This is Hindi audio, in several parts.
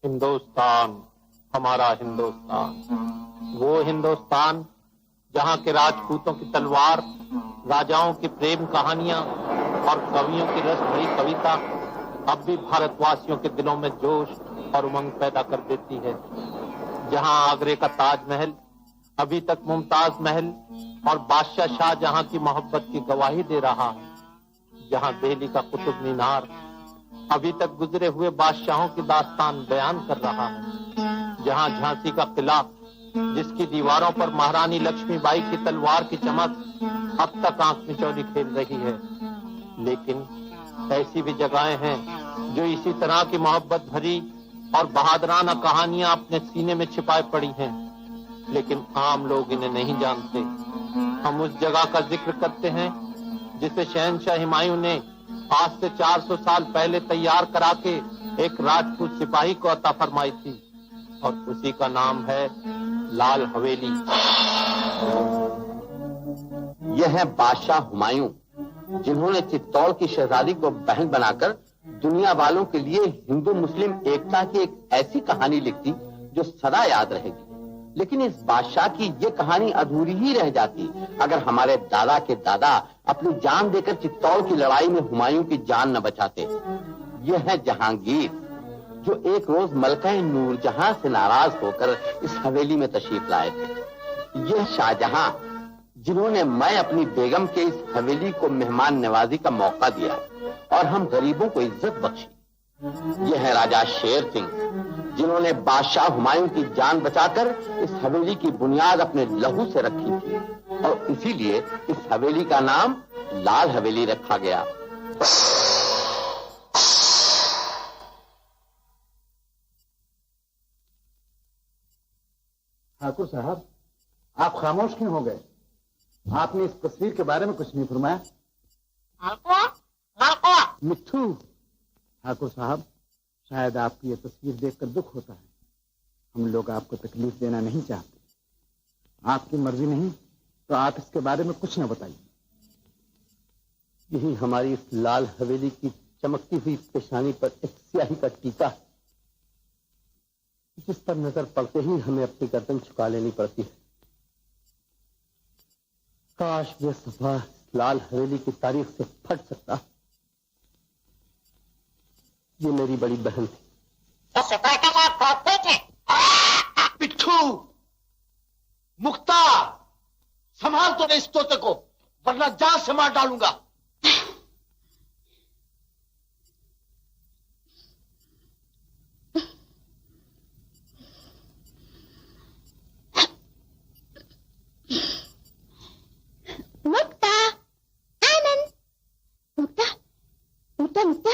हिंदुस्तान, हमारा हिंदुस्तान, वो हिंदुस्तान जहाँ के राजपूतों की तलवार, राजाओं की प्रेम कहानियां और कवियों की रस भरी कविता अब भी भारतवासियों के दिलों में जोश और उमंग पैदा कर देती है। जहाँ आगरे का ताजमहल अभी तक मुमताज महल और बादशाह शाहजहां की मोहब्बत की गवाही दे रहा है। जहाँ दिल्ली का कुतुब मीनार अभी तक गुजरे हुए बादशाहों की दास्तान बयान कर रहा है। जहाँ झांसी का किला, जिसकी दीवारों पर महारानी लक्ष्मीबाई की तलवार की चमक अब तक आंख मिचौली खेल रही है। लेकिन ऐसी भी जगहें हैं जो इसी तरह की मोहब्बत भरी और बहादुराना कहानियां अपने सीने में छिपाए पड़ी हैं, लेकिन आम लोग इन्हें नहीं जानते। हम उस जगह का जिक्र करते हैं जिसे शहंशाह हुमायूं ने आज से 400 साल पहले तैयार करा के एक राजपूत सिपाही को अता फरमाई थी, और उसी का नाम है लाल हवेली। यह है बादशाह हुमायूं, जिन्होंने चित्तौड़ की शहजादी को बहन बनाकर दुनिया वालों के लिए हिंदू मुस्लिम एकता की एक ऐसी कहानी लिखी जो सदा याद रहेगी। लेकिन इस बादशाह की ये कहानी अधूरी ही रह जाती अगर हमारे दादा के दादा अपनी जान देकर चित्तौड़ की लड़ाई में हुमायूं की जान न बचाते। यह है जहांगीर, जो एक रोज मलका नूरजहां से नाराज होकर इस हवेली में तशरीफ लाए थे। यह शाहजहां, जिन्होंने मैं अपनी बेगम के इस हवेली को मेहमान नवाजी का मौका दिया और हम गरीबों को इज्जत बख्शी। यह है राजा शेर सिंह, जिन्होंने बादशाह हुमायूं की जान बचाकर इस हवेली की बुनियाद अपने लहू से रखी थी, और इसीलिए इस हवेली का नाम लाल हवेली रखा गया। ठाकुर साहब, आप खामोश क्यों हो गए? आपने इस तस्वीर के बारे में कुछ नहीं फरमाया। मिट्ठू, ठाकुर साहब, शायद आपकी ये तस्वीर देखकर दुख होता है। हम लोग आपको तकलीफ देना नहीं चाहते। आपकी मर्जी नहीं तो आप इसके बारे में कुछ न बताइए। यही हमारी इस लाल हवेली की चमकती हुई पेशानी पर एक स्याही का टीका है, जिस पर नजर पड़ते ही हमें अपनी गर्दन झुका लेनी पड़ती है। काश ये सफा लाल हवेली की तारीख से फट सकता। ये मेरी बड़ी बहन थी। पिट्ठू, मुख्तार, संभाल तो नहीं इस तोते को, वरना जान से मार डालूंगा। मुक्ता, आनंद, मुक्ता, मुक्ता, मुक्ता,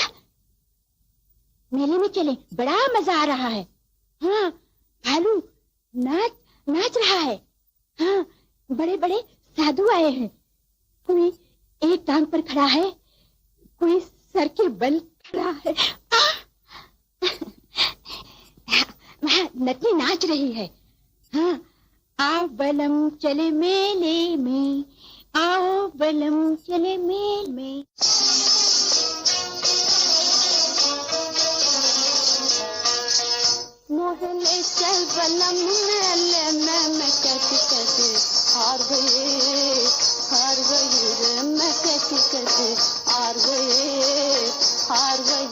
मेले में चले, बड़ा मजा आ रहा है। हाँ, भालू नाच रहा है। हाँ, बड़े बड़े साधु आए हैं। कोई एक टांग पर खड़ा है, कोई सर के बल खड़ा है। वहाँ नटनी नाच रही है। हाँ, आओ बलम चले मेले में, आओ बलम चले मेले में। मोहले चल बलम मेले में, मैं कैसे हार गए रे, मैं कैसे हार गए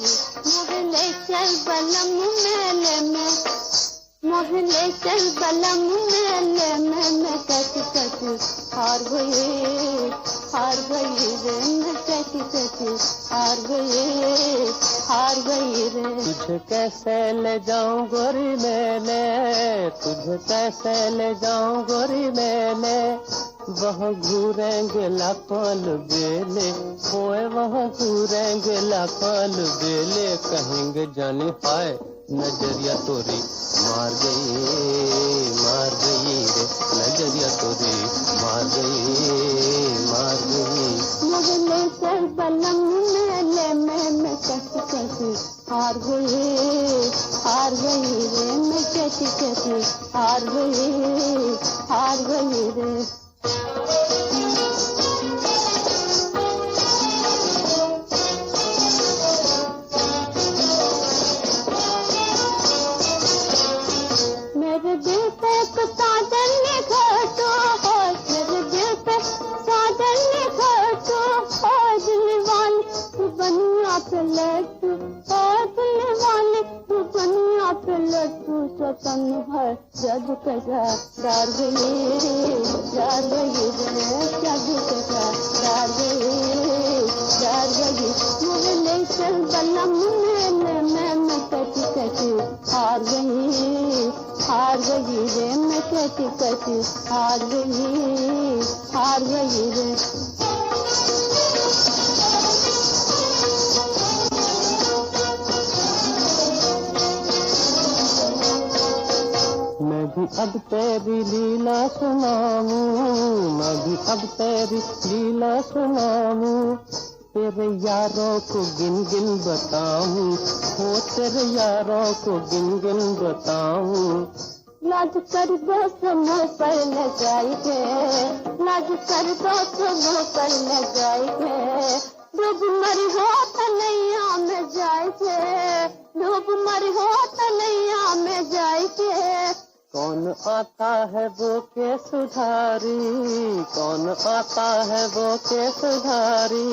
चल बलम मेले में, मोहले चल बलम मेले में, मैं कैसी कैसी हार गई रे, मैं कैसी कैसी हार गई रे। तुझे कैसे ले जाऊं गोरी मेले, तुझे कैसे ले जाऊं गोरी मेले, वहाँ घूरेंगे लाखों बेले, होए वहाँ घूरेंगे लाखों बेले, कहेंगे जाने हाय नजरिया तोरी मार गई रे, नजरिया तोरी मार गई। मोहले चल बलम मेले में, मैं कैसी कैसी हार गई रे, मैं कैसी कैसी हार गई रे। मेरे दिल पे साजन ने घटो, मेरे दिल पे साजन ने घटो, दिल वाले तू बनिया पे लट्टू, दिल वाले तू बनिया पे लट्टू, स्वतन है जग कजा डार गई रे, जग कजा डार गई। मोहले चल बलम मेले में, मैं कैसी कैसी हार गई रे, मैं कैसी कैसी हार गई रे। मैं भी अब तेरी लीला सुनाऊं, मैं भी अब तेरी लीला सुनाऊं, तेरे यारों को गिन गिन बताऊं, हो तेरे यारों को गिन गिन बताऊं। लाज कर दोस्त मुँह पर लगाएंगे, लाज कर दोस्त मुँह पर लगाएंगे, डूब मरी हो तनैया में जाएंगे, डूब मरी हो तनैया में जाएंगे। कौन आता है वो के सुधारी, कौन आता है वो के सुधारी,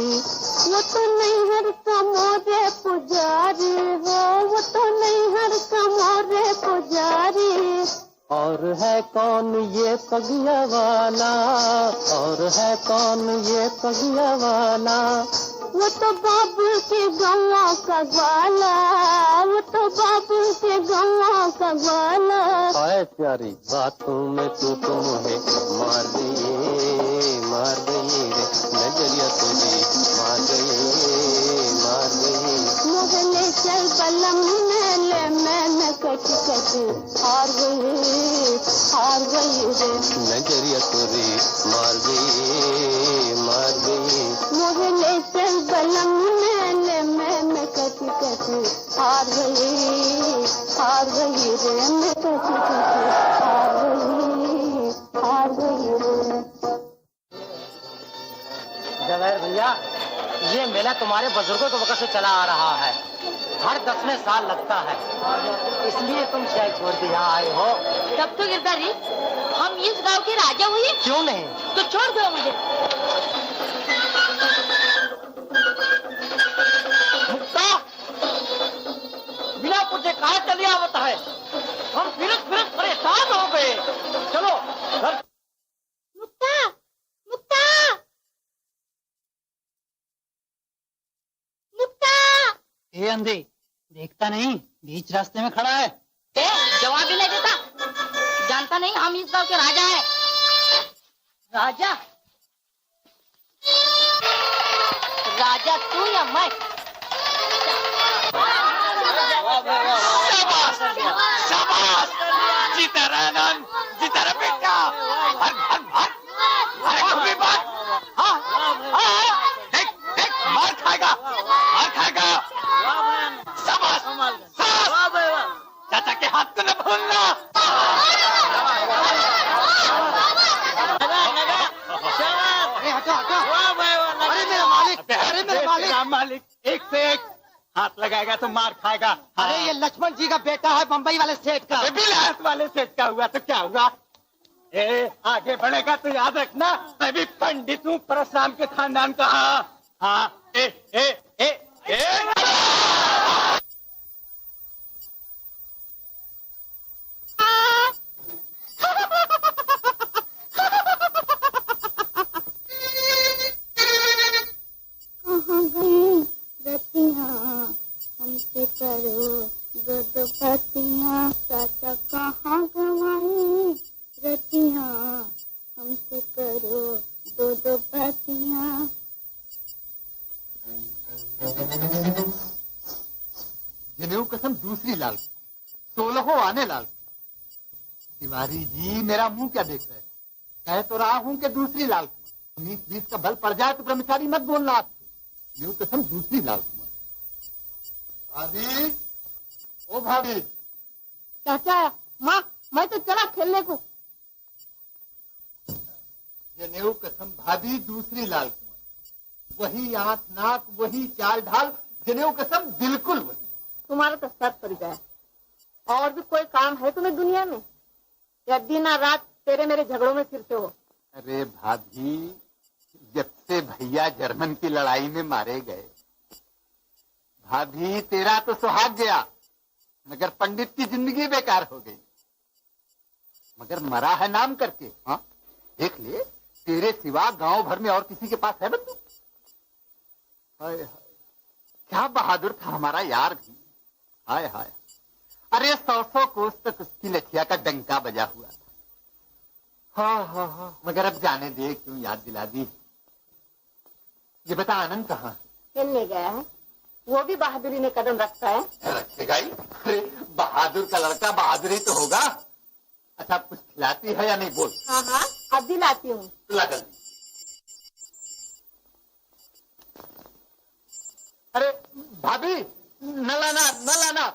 वो तो नहीं हर कमोरे पुजारी हो, वो तो नहीं हर कमोरे पुजारी। और है कौन ये पगिया वाला, और है कौन ये पगिया वाला, वो तो बाबू के गवा का ग्वाला, वो तो बाबू के गवा का ग्वाला। हाय प्यारी बातों में तू तो मुझे मार गई रे, नजरिया तुझे मार गई। मोहले चल बलम मेले में, मैं कैसी कैसी हार गई रे, नजरिया तुझे मार गई। मोहले चल बलम मेले में, मैं कैसी कैसी हार गई रे, मैं कैसी कैसी हार गई रे। जवेर भैया, ये मेला तुम्हारे बुजुर्गों के वक्त से चला आ रहा है, हर 10वें साल लगता है, इसलिए तुम शहर छोड़ के यहाँ आए हो। तब तो गिरधारी हम इस गांव के राजा हुए। क्यों नहीं? तो छोड़ दो मुझे। मुक्ता, बिना पूछे कहाँ चली आवत है? हम फिर परेशान हो गए। चलो घर। मुक्ता, मुक्ता, मुक्ता। ये अंधे देखता नहीं, बीच रास्ते में खड़ा है। जवाब भी नहीं देता, जानता नहीं हम इस गांव के राजा हैं। राजा? राजा तू या मैं? शाबाश, जीता रहा नंद, जीता रहा बेटा। अरे कभी बात, देख मार खाएगा। शाबाश, चाचा के हाथ को न भूलना। अरे मेरा मालिक एक से एक हाथ लगाएगा तो मार खाएगा। अरे ये लक्ष्मण जी का बेटा है, बम्बई वाले सेठ का। बिलायत वाले सेठ का हुआ तो क्या हुआ? आगे बढ़ेगा तो याद रखना, मैं भी पंडित हूँ, परशुराम के खानदान का। हाँ, हमसे करो दो दो बातियां, चाचा कहाँ गवाई रतियां, हमसे करो दो दो बातियां। जनेऊ कसम दूसरी लाल, 16 आने लाल। तिवारी जी मेरा मुंह क्या देख रहे हैं? कह तो रहा हूं कि दूसरी लाल। 19-20 का बल पड़ जाए तो ब्रह्मचारी मत बोलना आपसे। जनेऊ कसम दूसरी लाल। भाभी, ओ भाभी। चाचा माँ, मैं तो चला खेलने को। जनेऊ कसम भाभी दूसरी लाल कुंवर, वही आंख नाक वही चाल ढाल, जनेऊ कसम बिल्कुल वही। तुम्हारा तो सर पड़ गया। और भी कोई काम है तुम्हें दुनिया में, या दिन रात तेरे मेरे झगड़ों में फिरते हो? अरे भाभी, जब से भैया जर्मन की लड़ाई में मारे गए, भाभी तेरा तो सुहाग गया, मगर पंडित की जिंदगी बेकार हो गई। मगर मरा है नाम करके। हाँ देख ले, तेरे सिवा गांव भर में और किसी के पास है बंधु? हाय हाय, क्या बहादुर था हमारा यार भी। हाय हाय, अरे 100 कोस तक उसकी लठिया का डंका बजा हुआ था। हाँ हाँ हाँ, मगर अब जाने दे, क्यों याद दिला दी। ये बता आनंद कहाँ है? खेलने गया है। वो भी बहादुरी में कदम रखता है। रखेगा ही। अरे बहादुर का लड़का बहादुर ही तो होगा। अच्छा कुछ खिलाती है या नहीं बोल? हाँ हाँ, अब दिलाती हूँ। ला जल्दी। अरे भाभी, न लाना,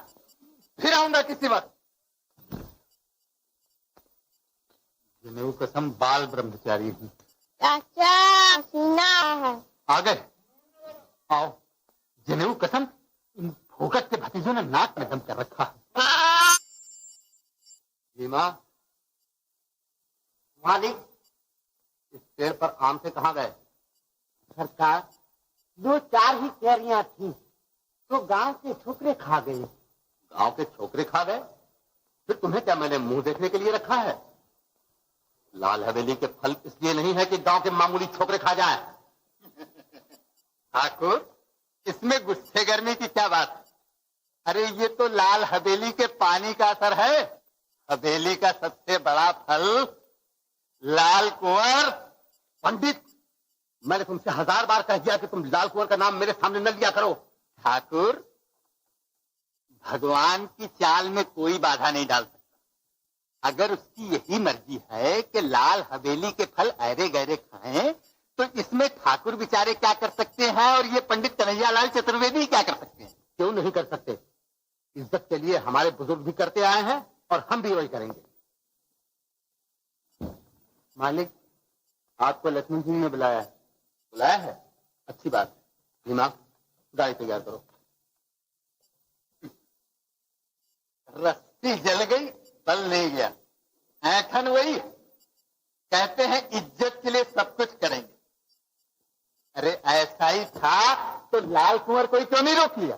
फिर आऊंगा किसी वक्त। जनेऊ कसम बाल ब्रह्मचारी हूँ। चाचा सीना है। आ गए, आओ। जनेऊ कसम इन फोकट के भतीजों ने नाक में दम कर रखा है। रीमा, मालिक, इस पेड़ पर आम से कहाँ गए? सरकार, 2-4 ही कैरियां थी तो गांव के छोकरे खा गए। गांव के छोकरे खा गए? फिर तुम्हें क्या मैंने मुंह देखने के लिए रखा है? लाल हवेली के फल इसलिए नहीं है कि गांव के मामूली छोकरे खा जाएं। ठाकुर, इसमें गुस्से गर्मी की क्या बात है? अरे ये तो लाल हवेली के पानी का असर है। हवेली का सबसे बड़ा फल लाल कुंवर। पंडित, मैंने तुमसे 1000 बार कह दिया कि तुम लाल कुंवर का नाम मेरे सामने न लिया करो। ठाकुर, भगवान की चाल में कोई बाधा नहीं डाल सकता। अगर उसकी यही मर्जी है कि लाल हवेली के फल ऐरे गहरे खाएं, तो इसमें ठाकुर बेचारे क्या कर सकते हैं और ये पंडित कन्हैयालाल चतुर्वेदी क्या कर सकते हैं? क्यों नहीं कर सकते? इज्जत के लिए हमारे बुजुर्ग भी करते आए हैं और हम भी वही करेंगे। मालिक, आपको लक्ष्मण सिंह ने बुलाया है। बुलाया है? अच्छी बात है। दिमाग, गाड़ी तैयार करो। रस्सी जल गई, बल नहीं गया। ऐठन वही, कहते हैं इज्जत के लिए सब कुछ करेंगे। अरे ऐसा ही था तो लाल कुंवर कोई क्यों नहीं रोक लिया?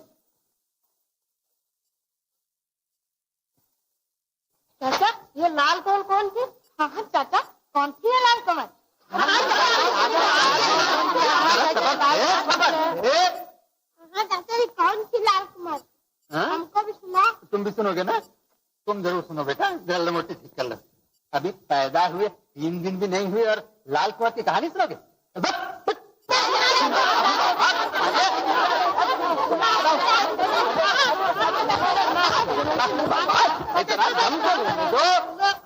चाचा, ये लाल कमल कौन थी? हाँ चाचा, कौन थी ये लाल कमल? हाँ चाचा, ये कौन थी लाल कमल? हमको भी सुना। तुम भी सुनोगे ना? तुम जरूर सुनो बेटा, जल्द मोटी ठीक कर लो। अभी पैदा हुए 3 दिन भी नहीं हुए और लाल कुंवर की कहानी सुनोगे?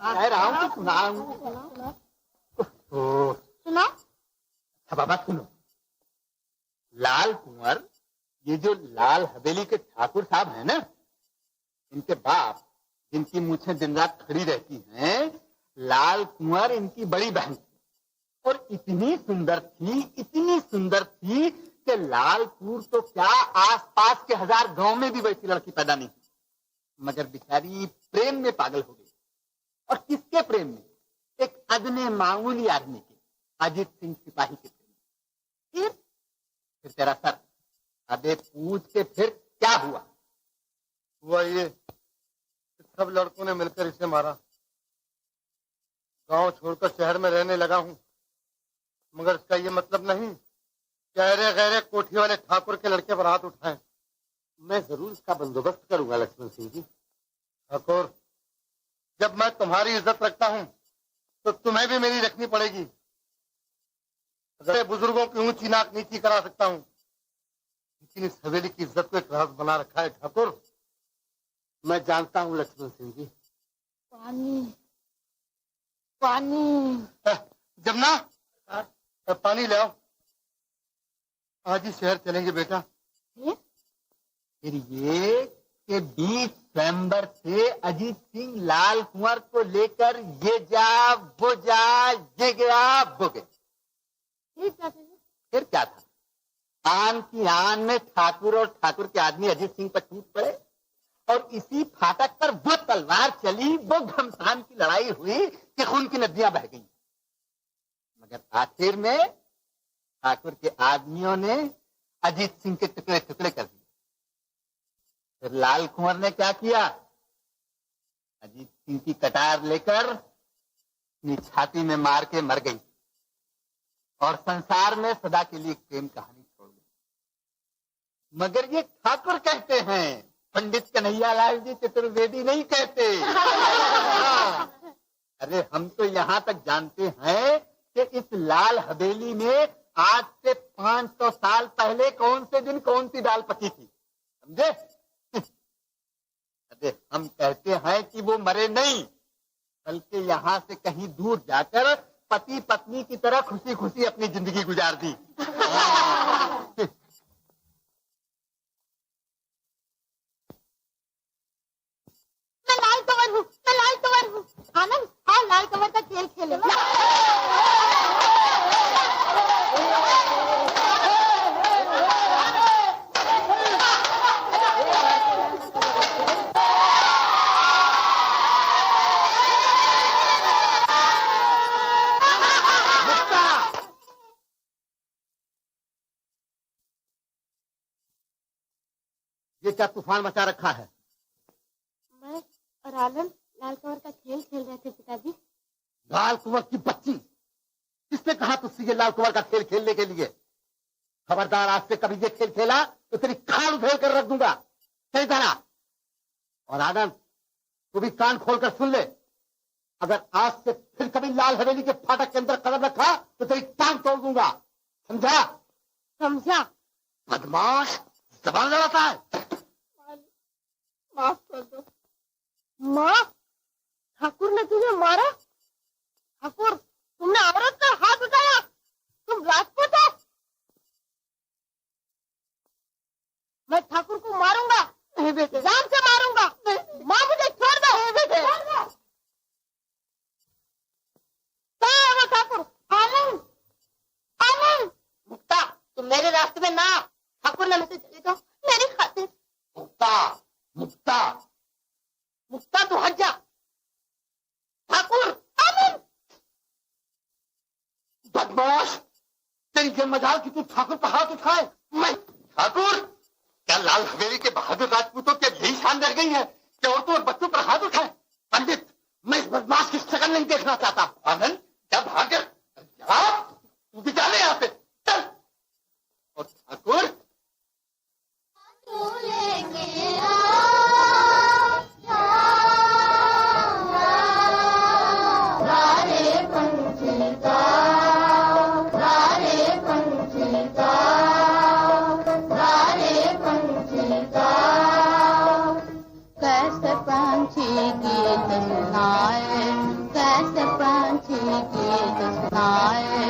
कह रहा हूँ कि सुना। बाबा सुनो, लाल कुंवर, ये जो लाल हवेली के ठाकुर साहब हैं ना, इनके बाप जिनकी मूछें दिन रात खड़ी रहती हैं, लाल कुंवर इनकी बड़ी बहन थी और इतनी सुंदर थी कि लालपुर तो क्या आसपास के 1000 गांव में भी वैसी लड़की पैदा नहीं हुई। मगर बेचारी प्रेम में पागल हो गई। और किसके प्रेम में? एक अदने मामूली आदमी के, अजीत सिंह सिपाही के प्रेम में। फिर तेरा सर, अबे पूछ के फिर क्या हुआ? हुआ ये, सब लड़कों ने मिलकर इसे मारा। गांव छोड़कर शहर में रहने लगा हूँ, मगर इसका ये मतलब नहीं कि गहरे गहरे कोठी वाले ठाकुर के लड़के पर हाथ उठाए। मैं मैं जरूर इसका बंदोबस्त करूंगा लक्ष्मण सिंह जी। ठाकुर, जब मैं तुम्हारी इज्जत रखता हूँ तो तुम्हें भी मेरी रखनी पड़ेगी। अगर बुजुर्गों की ऊंची नाक नीची करा सकता हूँ, लेकिन इस हवेली की इज्जत को एक राज बना रखा है ठाकुर। मैं जानता हूँ लक्ष्मण सिंह जी। पानी पानी। जमुना, पानी ले आओ। आज ही शहर चलेंगे बेटा। फिर ये कि 20 स्वयंवर से अजीत सिंह लाल कुंवर को लेकर ये जा वो जा, ये गया वो गया। फिर क्या था? आन की आन में ठाकुर और ठाकुर के आदमी अजीत सिंह पर टूट पड़े और इसी फाटक पर वो तलवार चली, वो घमसान की लड़ाई हुई कि खून की नदियां बह गई। मगर आखिर में ठाकुर के आदमियों ने अजीत सिंह के टुकड़े टुकड़े कर दिए। फिर लाल कुंवर ने क्या किया? अजीत सिंह की कटार लेकर अपनी छाती में मार के मर गई और संसार में सदा के लिए प्रेम कहानी छोड़ गई। मगर ये ठाकुर कहते हैं, पंडित कन्हैयालाल जी चतुर्वेदी नहीं कहते। अरे हम तो यहाँ तक जानते हैं कि इस लाल हवेली में आज से 500 साल पहले कौन से दिन कौन सी दाल पकी थी, समझे? अरे हम कहते हैं कि वो मरे नहीं, बल्कि यहाँ से कहीं दूर जाकर पति पत्नी की तरह खुशी खुशी अपनी जिंदगी गुजार दी। मैं लाल कंवर हूँ। आनंद, आओ लाल कंवर का खेल खेले। ये क्या तूफान मचा रखा है? मैं और आनंद लाल कंवर का खेल खेल रहे थे पिताजी। लाल कुंवर की बच्ची, किसने कहा तुझसे ये लाल कुंवर का खेल खेलने के लिए? खबरदार, आज से कभी ये खेल खेला तो तेरी खाल उधेड़ कर रख दूंगा। सही जाना। और आनंद, तू भी कान खोलकर सुन ले, अगर आज से फिर कभी लाल हवेली के फाटक के अंदर कदम रखा तो तेरी टांग तोड़ दूंगा, समझा? समझा। बदमाश, जबान लड़ाता है। माफ कर दो। माँ, ठाकुर ने तुझे मारा? ठाकुर, तुमने औरत का हाथ उठाया? तुम राजपूत हो? मैं ठाकुर को मारूंगा। नहीं बेटे, जान से मारूंगा। माँ, मुझे छोड़ दो। नहीं बेटे, वो ठाकुर। आनंद, आनंद। मुक्ता, तुम मेरे रास्ते में ना। ठाकुर ने मुझे चले जाओ मेरी खातिर। मुक्ता, मुक्ता, मुक्ता, तू हट जा। ठाकुर, आनंद। बदमाश, तेरी ये मजाल कि तू ठाकुर का हाथ उठाए। मैं ठाकुर? क्या लाल हवेली के बहादुर राजपूतों के यही शान रह गई है कि औरतों और बच्चों पर हाथ उठाए? पंडित, मैं इस बदमाश की शक्ल नहीं देखना चाहता। आनंद, क्या भाग्य, तू भी जाने यहाँ से, चल। और ठाकुर, कैसे पंछी गीत सुनाए, कैसे पंछी गीत सुनाए,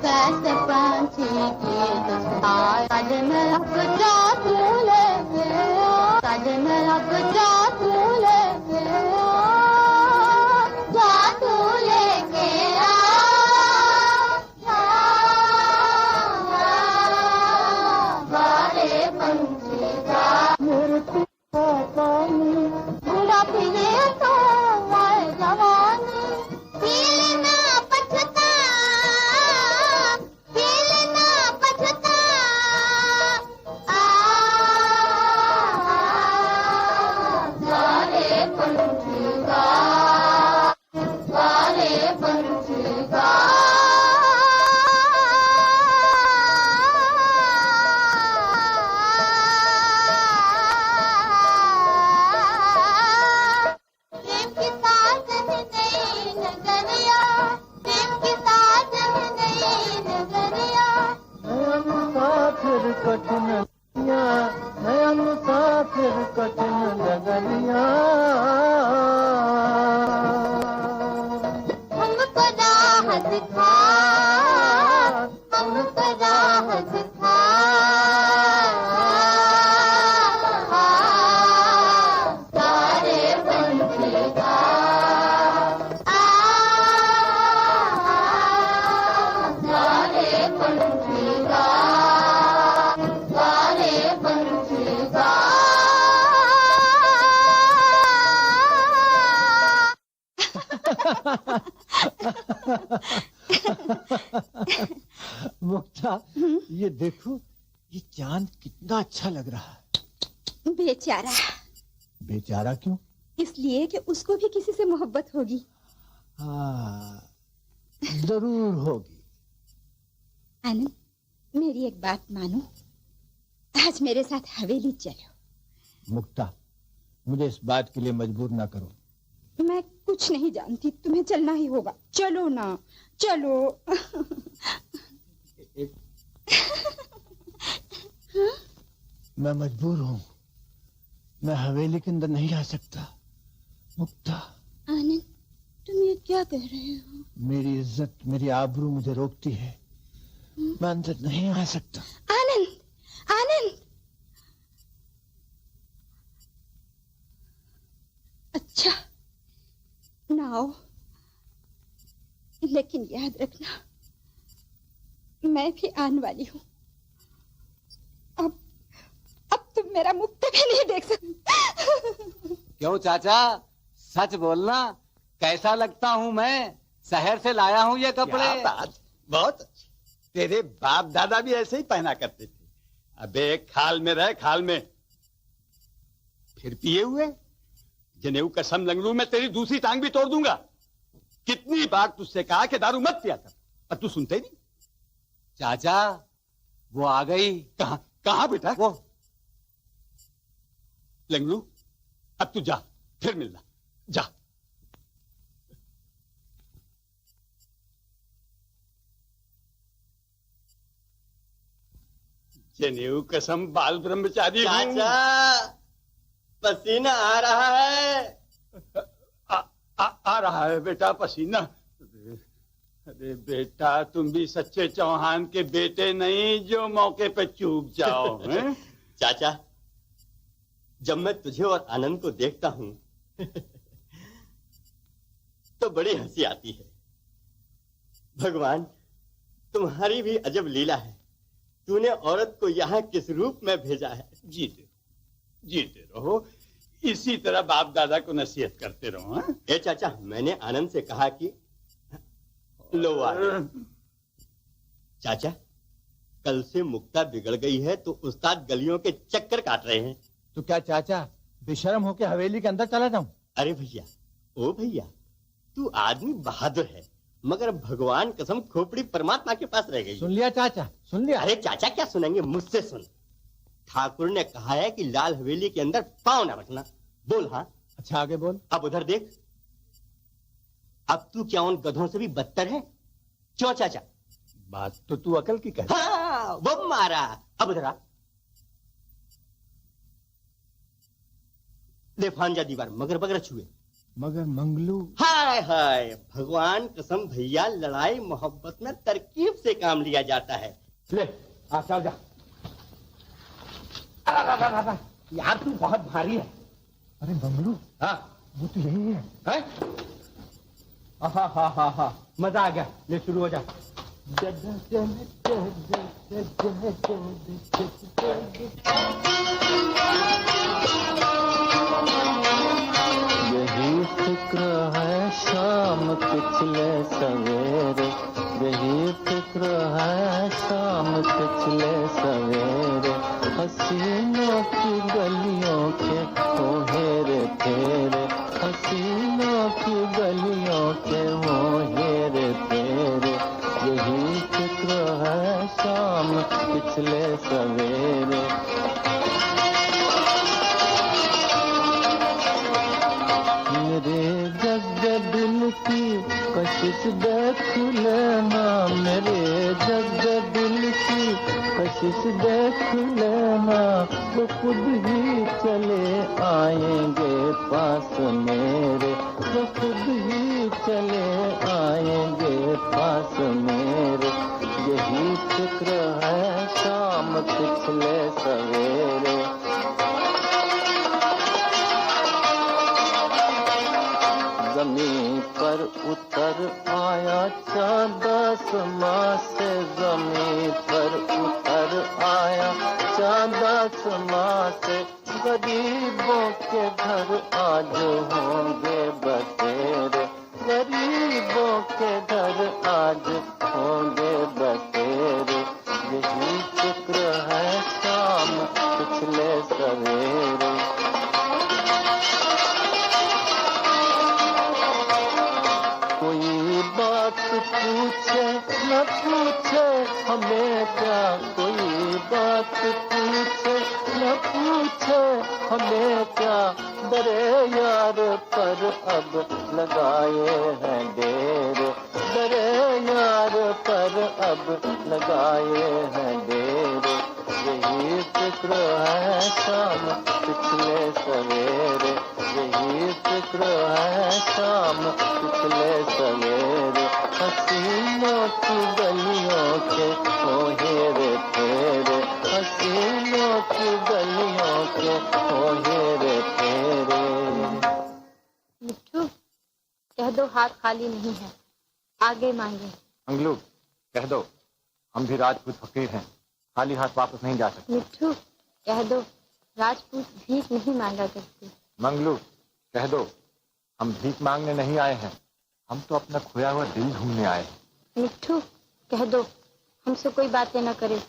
कैसे पंछी गीत सुनाए। सज में अब जा तू लेके आ, सज में अब जा तू लेके आ, जा तू लेके आ, बारे पंछी जा। बुरा पीले तो आए जवानी, पीले ना पछता, पीले ना पछता। कठिन डगरिया हमको राह दिखा, हमको राह दिखा, सारे पंछी गा, सारे पंछी गा, सारे पंछी गा। मुक्ता, ये देखो, ये चांद कितना अच्छा लग रहा है। बेचारा। बेचारा क्यों? इसलिए कि उसको भी किसी से मोहब्बत होगी। हाँ, जरूर होगी। आनंद, मेरी एक बात मानो, आज मेरे साथ हवेली चलो। मुक्ता, मुझे इस बात के लिए मजबूर ना करो। मैं कुछ नहीं जानती, तुम्हें चलना ही होगा। चलो ना, चलो। मैं मजबूर हूँ, मैं हवेली के अंदर नहीं आ सकता। मुक्ता। आनंद, तुम ये क्या कह रहे हो? मेरी इज्जत, मेरी आबरू मुझे रोकती है। मैं अंदर नहीं आ सकता। आनंद, आनंद। अच्छा, ना आओ, लेकिन याद रखना, मैं भी आने वाली हूँ। अब तुम मेरा मुख तक नहीं देख सकते। क्यों चाचा, सच बोलना, कैसा लगता हूँ मैं? शहर से लाया हूँ ये कपड़े। क्या बात, बहुत अच्छे। तेरे बाप दादा भी ऐसे ही पहना करते थे। अबे खाल में रह, खाल में। फिर पिए हुए जनेऊ कसम लंगड़ू, मैं तेरी दूसरी टांग भी तोड़ दूंगा। कितनी बार तुझसे कहा कि दारू मत पिया कर, पर तू सुनते नहीं। चाचा, वो आ गई। कहाँ बेटा? वो लंगड़ू, अब तू जा, फिर मिलना, जा। जनेऊ कसम बाल ब्रह्मचारी हूं। चाचा, पसीना आ रहा है। आ रहा है बेटा पसीना। अरे बेटा, तुम भी सच्चे चौहान के बेटे नहीं जो मौके पे चूक जाओ। हैं? चाचा, जब मैं तुझे और आनंद को देखता हूं तो बड़ी हंसी आती है। भगवान, तुम्हारी भी अजब लीला है। तूने औरत को यहाँ किस रूप में भेजा है। जीते रहो, इसी तरह बाप दादा को नसीहत करते रहो। हाँ? ए चाचा, मैंने आनंद से कहा कि लो आ गया। चाचा, कल से मुक्ता बिगड़ गई है तो उस्ताद गलियों के चक्कर काट रहे हैं। तो क्या चाचा, बेशर्म होके हवेली के अंदर चला जाऊं? अरे भैया, ओ भैया, तू आदमी बहादुर है, मगर भगवान कसम खोपड़ी परमात्मा के पास रह गई। सुन लिया चाचा, सुन लिया। अरे चाचा क्या सुनेंगे, मुझसे सुन। ठाकुर ने कहा है कि लाल हवेली के अंदर पांव न रखना। बोल हाँ। अच्छा, आगे बोल। अब उधर देख, अब तू क्या उन गधों से भी बदतर है? क्यों चाचा? बात तो तू अकल की कह। हाँ, वो मारा। अब उधर आ, ले फांजा दीवार, मगर बगर छुए। मगर मंगलू। हाय हाय, भगवान कसम भैया, लड़ाई मोहब्बत में तरकीब से काम लिया जाता है। ले, आ चल जा। यार तू बहुत भारी है। अरे मंगलू, हाँ, वो तो यही है। हाँ, मजा आ गया। ले शुरू हो जा। यही फिक्र है शाम पिछले सवेरे, यही फिक्र है शाम पिछले सवेरे, हसीनों की गलियों के वो हेरे फेरे, हसीनों की गलियों के वो हेरे फेरे, यही फिक्र है शाम पिछले सवेरे। मेरे जज्बे दिल की कशिश देख लेना, मेरे जज्बे दिल की कशिश देख लेना, वो खुद ही चले आएंगे पास मेरे, वो खुद ही चले आएंगे पास मेरे। यही फिक्र है शाम पिछले सवेरे। ज़मीं पर उतर आया चाँद आसमां से, ज़मीं पर उतर आया चाँद आसमां से। गरीबों के घर आज होंगे बसेरे, गरीबों के घर आज होंगे बसेरे। यही फिक्र है शाम पिछले सवेरे। कोई बात पूछे न पूछे हमें क्या, कोई बात पूछे न पूछे हमें क्या। डरे यार पर अब लगाए हैं डेरे, डरे यार पर अब लगाए हैं डेरे। यही फिक्र है शाम पिछले सवेरे, यही फिक्र है शाम पिछले सवेरे। हसीनों की गलियों के ओ हेरे फेरे, हसीनों की गलियों के ओ हेरे फेरे। मिट्ठू, कह दो हाथ खाली नहीं है, आगे मांगे। मंगलू, कह दो हम भी राजपूत फकीर हैं, खाली हाथ वापस नहीं जा सकते। मिट्ठू, कह दो राजपूत भीख नहीं मांगा करते। मंगलू, कह दो हम भीख मांगने नहीं आए हैं, हम तो अपना खोया हुआ दिल ढूंढने आए हैं। मिट्ठू, कह दो हमसे कोई बातें न करे,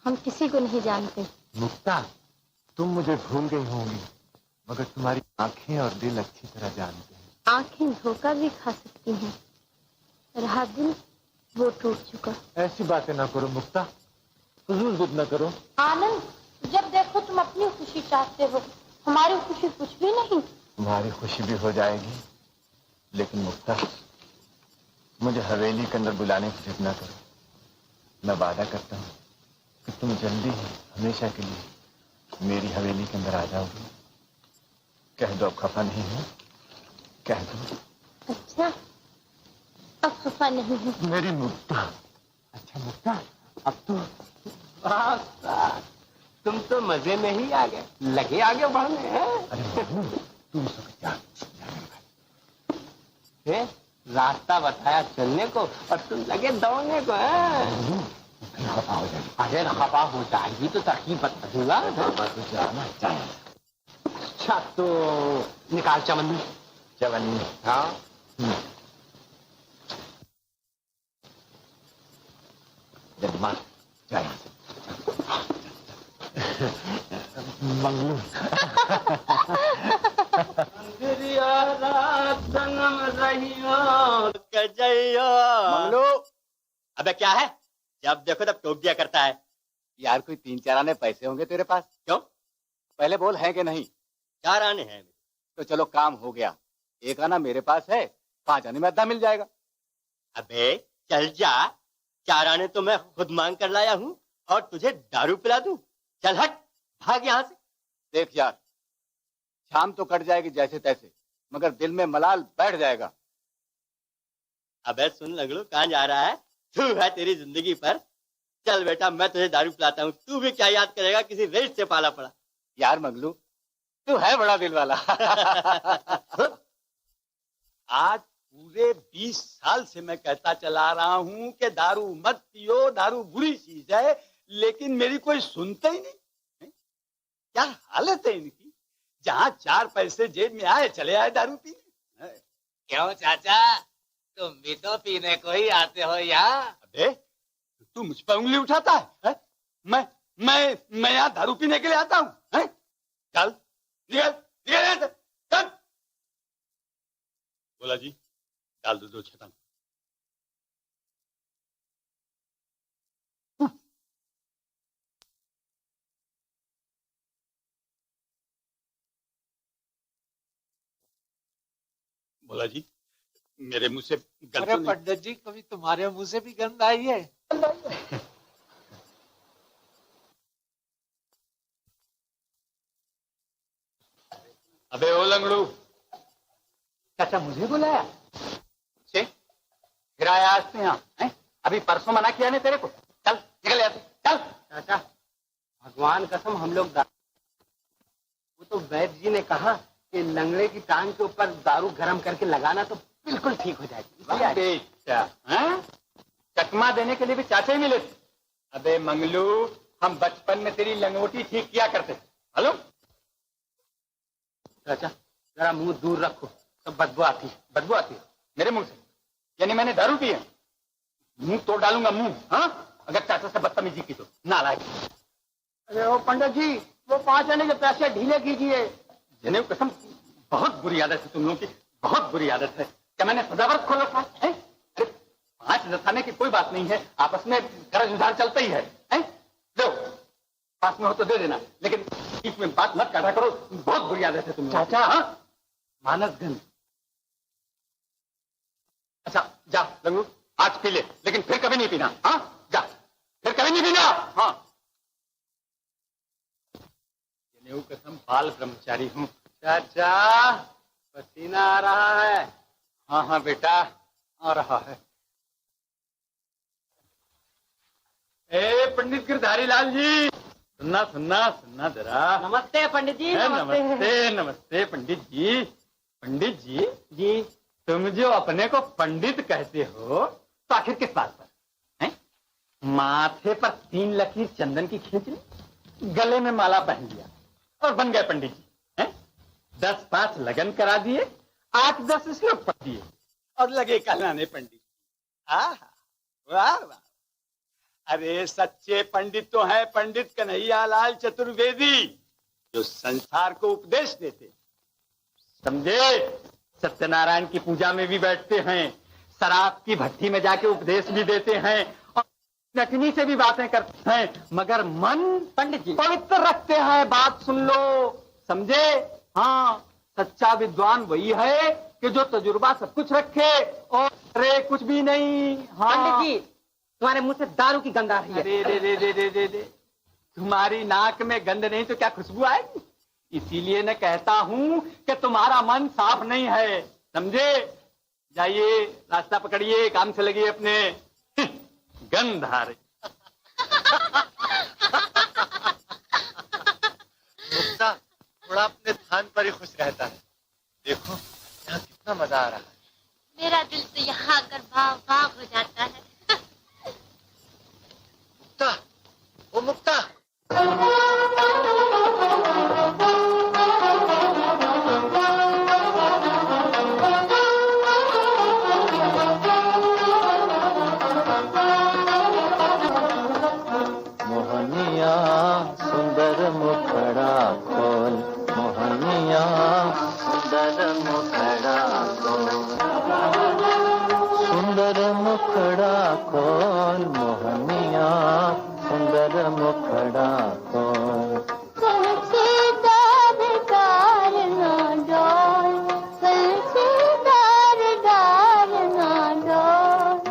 हम किसी को नहीं जानते। मुक्ता, तुम मुझे भूल गई होंगी, मगर तुम्हारी आंखें और दिल अच्छी तरह जानते हैं। आंखें धोखा भी खा सकती हैं, रहा दिल वो टूट चुका। ऐसी बातें ना करो मुक्ता, फजूल जिद न करो। आनंद, जब देखो तुम अपनी खुशी चाहते हो, हमारी खुशी कुछ भी नहीं। तुम्हारी खुशी भी हो जाएगी, लेकिन मुक्ता मुझे हवेली के अंदर बुलाने की जिद न करो। मैं वादा करता हूँ कि तुम जल्दी ही हमेशा के लिए मेरी हवेली के अंदर आ जाओगी। कह दो अब खफा नहीं हो, कह दो। अच्छा, अब खफा नहीं है। मेरी मुक्ता। अच्छा मुक्ता, अब तो तुम तो मजे में ही आ गए, लगे आगे बढ़ने हैं। अरे तुम रास्ता बताया चलने को और तुम लगे दौड़ने को। अरे खफा हो जाएगी तो तरकीब बताऊंगा। अच्छा तो निकाल चवन्नी। चवन्नी? हाँ। मंगलू मंगलू, अबे क्या है, जब देखो तब टोक दिया करता है। यार कोई 3-4 आने पैसे होंगे तेरे पास? क्यों? पहले बोल है कि नहीं? 4 आने हैं। तो चलो काम हो गया, 1 आना मेरे पास है, 5 आने में आधा मिल जाएगा। अबे चल जा, 4 आने तो मैं खुद मांग कर लाया हूँ और तुझे दारू पिला दूं। चल हट, भाग यहाँ से। देख यार, शाम तो कट जाएगी जैसे तैसे, मगर दिल में मलाल बैठ जाएगा। अबे सुन लगड़ू, कहाँ जा रहा है? तू है तेरी जिंदगी पर। चल बेटा, मैं तुझे दारू पिलाता हूँ, तू भी क्या याद करेगा, किसी रेस से पाला पड़ा। यार मंगलू, तू है बड़ा दिल वाला। आज पूरे 20 साल से मैं कहता चला रहा हूँ कि दारू मत पियो, दारू बुरी चीज है, लेकिन मेरी कोई सुनता ही नहीं। क्या हालत है इनकी, जहाँ 4 पैसे जेब में आए चले आए दारू पीने। क्यों चाचा, तुम भी तो पीने को ही आते हो यहाँ? अबे तू मुझ पर उंगली उठाता है? मैं यहाँ दारू पीने के लिए आता हूँ? चल निकल निकल यहाँ से, चल। बोला जी, डाल दो 2 छटांग। बोला जी, मेरे मुंह से गंद। अरे पंडित जी, कभी तुम्हारे मुंह से भी गंद आई है? अबे ओ लंगड़ू, चाचा मुझे बुलाया? से फिर आया आज से यहाँ हैं? अभी परसों मना किया ने तेरे को। चल निकल यहाँ से, चल। चाचा भगवान कसम हम लोग वो तो वैद्य जी ने कहा कि लंगड़े की टांग के ऊपर दारू गरम करके लगाना तो बिल्कुल ठीक हो जाएगी। बेटा हैं? चकमा देने के लिए भी चाचा ही मिले थे। अबे मंगलू, हम बचपन में तेरी लंगोटी ठीक किया करते। हेलो चाचा जरा मुंह दूर रखो, सब बदबू आती है। बदबू आती है मेरे मुंह से? यानी मैंने दारू पी है? मुंह तोड़ डालूंगा मुंह। हाँ, अगर चाचा से बदतमीजी की तो नालायक। अरे ओ पंडित जी, वो 5 आने के पैसे ढीले कीजिए। जनेऊ कसम, बहुत बुरी आदत है तुम लोगों की, बहुत बुरी आदत है। क्या मैंने सजावट खोल रखा है? अरे 5 जताने की कोई बात नहीं है, आपस में कर्ज उधार चलता ही है। लो पास में हो तो दे देना, लेकिन बीच में बात मत काटा करो, बहुत बुरी आदत है तुम लोगों की। चाचा हाँ? मानसगंज। अच्छा जा लंगू, आज पी ले, लेकिन फिर कभी नहीं पीना। हाँ जा, फिर कभी नहीं पीना। हाँ जनेऊ कसम, बाल ब्रह्मचारी हूँ। चाचा पसीना आ रहा है। हाँ हाँ बेटा, आ रहा है। ए पंडित गिरधारी लाल जी, सुनना सुनना सुनना जरा। नमस्ते पंडित जी। नमस्ते नमस्ते पंडित जी। पंडित जी जी, तुम जो अपने को पंडित कहते हो तो आखिर किस बात पर हैं? माथे पर 3 लकीर चंदन की खींच ली, गले में माला पहन लिया और बन गए पंडित जी हैं? 10-5 लगन करा दिए, 8-10 श्लोक पढ़ दिए और लगे कहलाने पंडित। वाह वाह। अरे सच्चे पंडित तो है पंडित कन्हैया लाल चतुर्वेदी, जो संसार को उपदेश देते। समझे? सत्यनारायण की पूजा में भी बैठते हैं, शराब की भट्टी में जाके उपदेश भी देते हैं और नटनी से भी बातें करते हैं, मगर मन पंडित जी पवित्र रखते हैं। बात सुन लो, समझे? हाँ, सच्चा विद्वान वही है कि जो तजुर्बा सब कुछ रखे और अरे कुछ भी नहीं। हाँ पंडित जी, तुम्हारे मुंह से दारू की गंध आ रही है। दे तुम्हारी नाक में गंध नहीं तो क्या खुशबू आएगी? इसीलिए मैं कहता हूँ कि तुम्हारा मन साफ नहीं है, समझे? जाइए, रास्ता पकड़िए, काम से लगिए अपने। गंध आ रही। मुक्ता थोड़ा अपने स्थान पर ही खुश रहता है। देखो यहाँ कितना मजा आ रहा है। मेरा दिल तो यहाँ आकर भाव भाव हो जाता है। मुक्ता, ओ मुक्ता। मोहनिया सुंदर मुखड़ा खोल, मोहनिया सुंदर मुखड़ा खोल, सुंदर मुखड़ा खोल, मोहनिया सुंदर मुखड़ा खोल।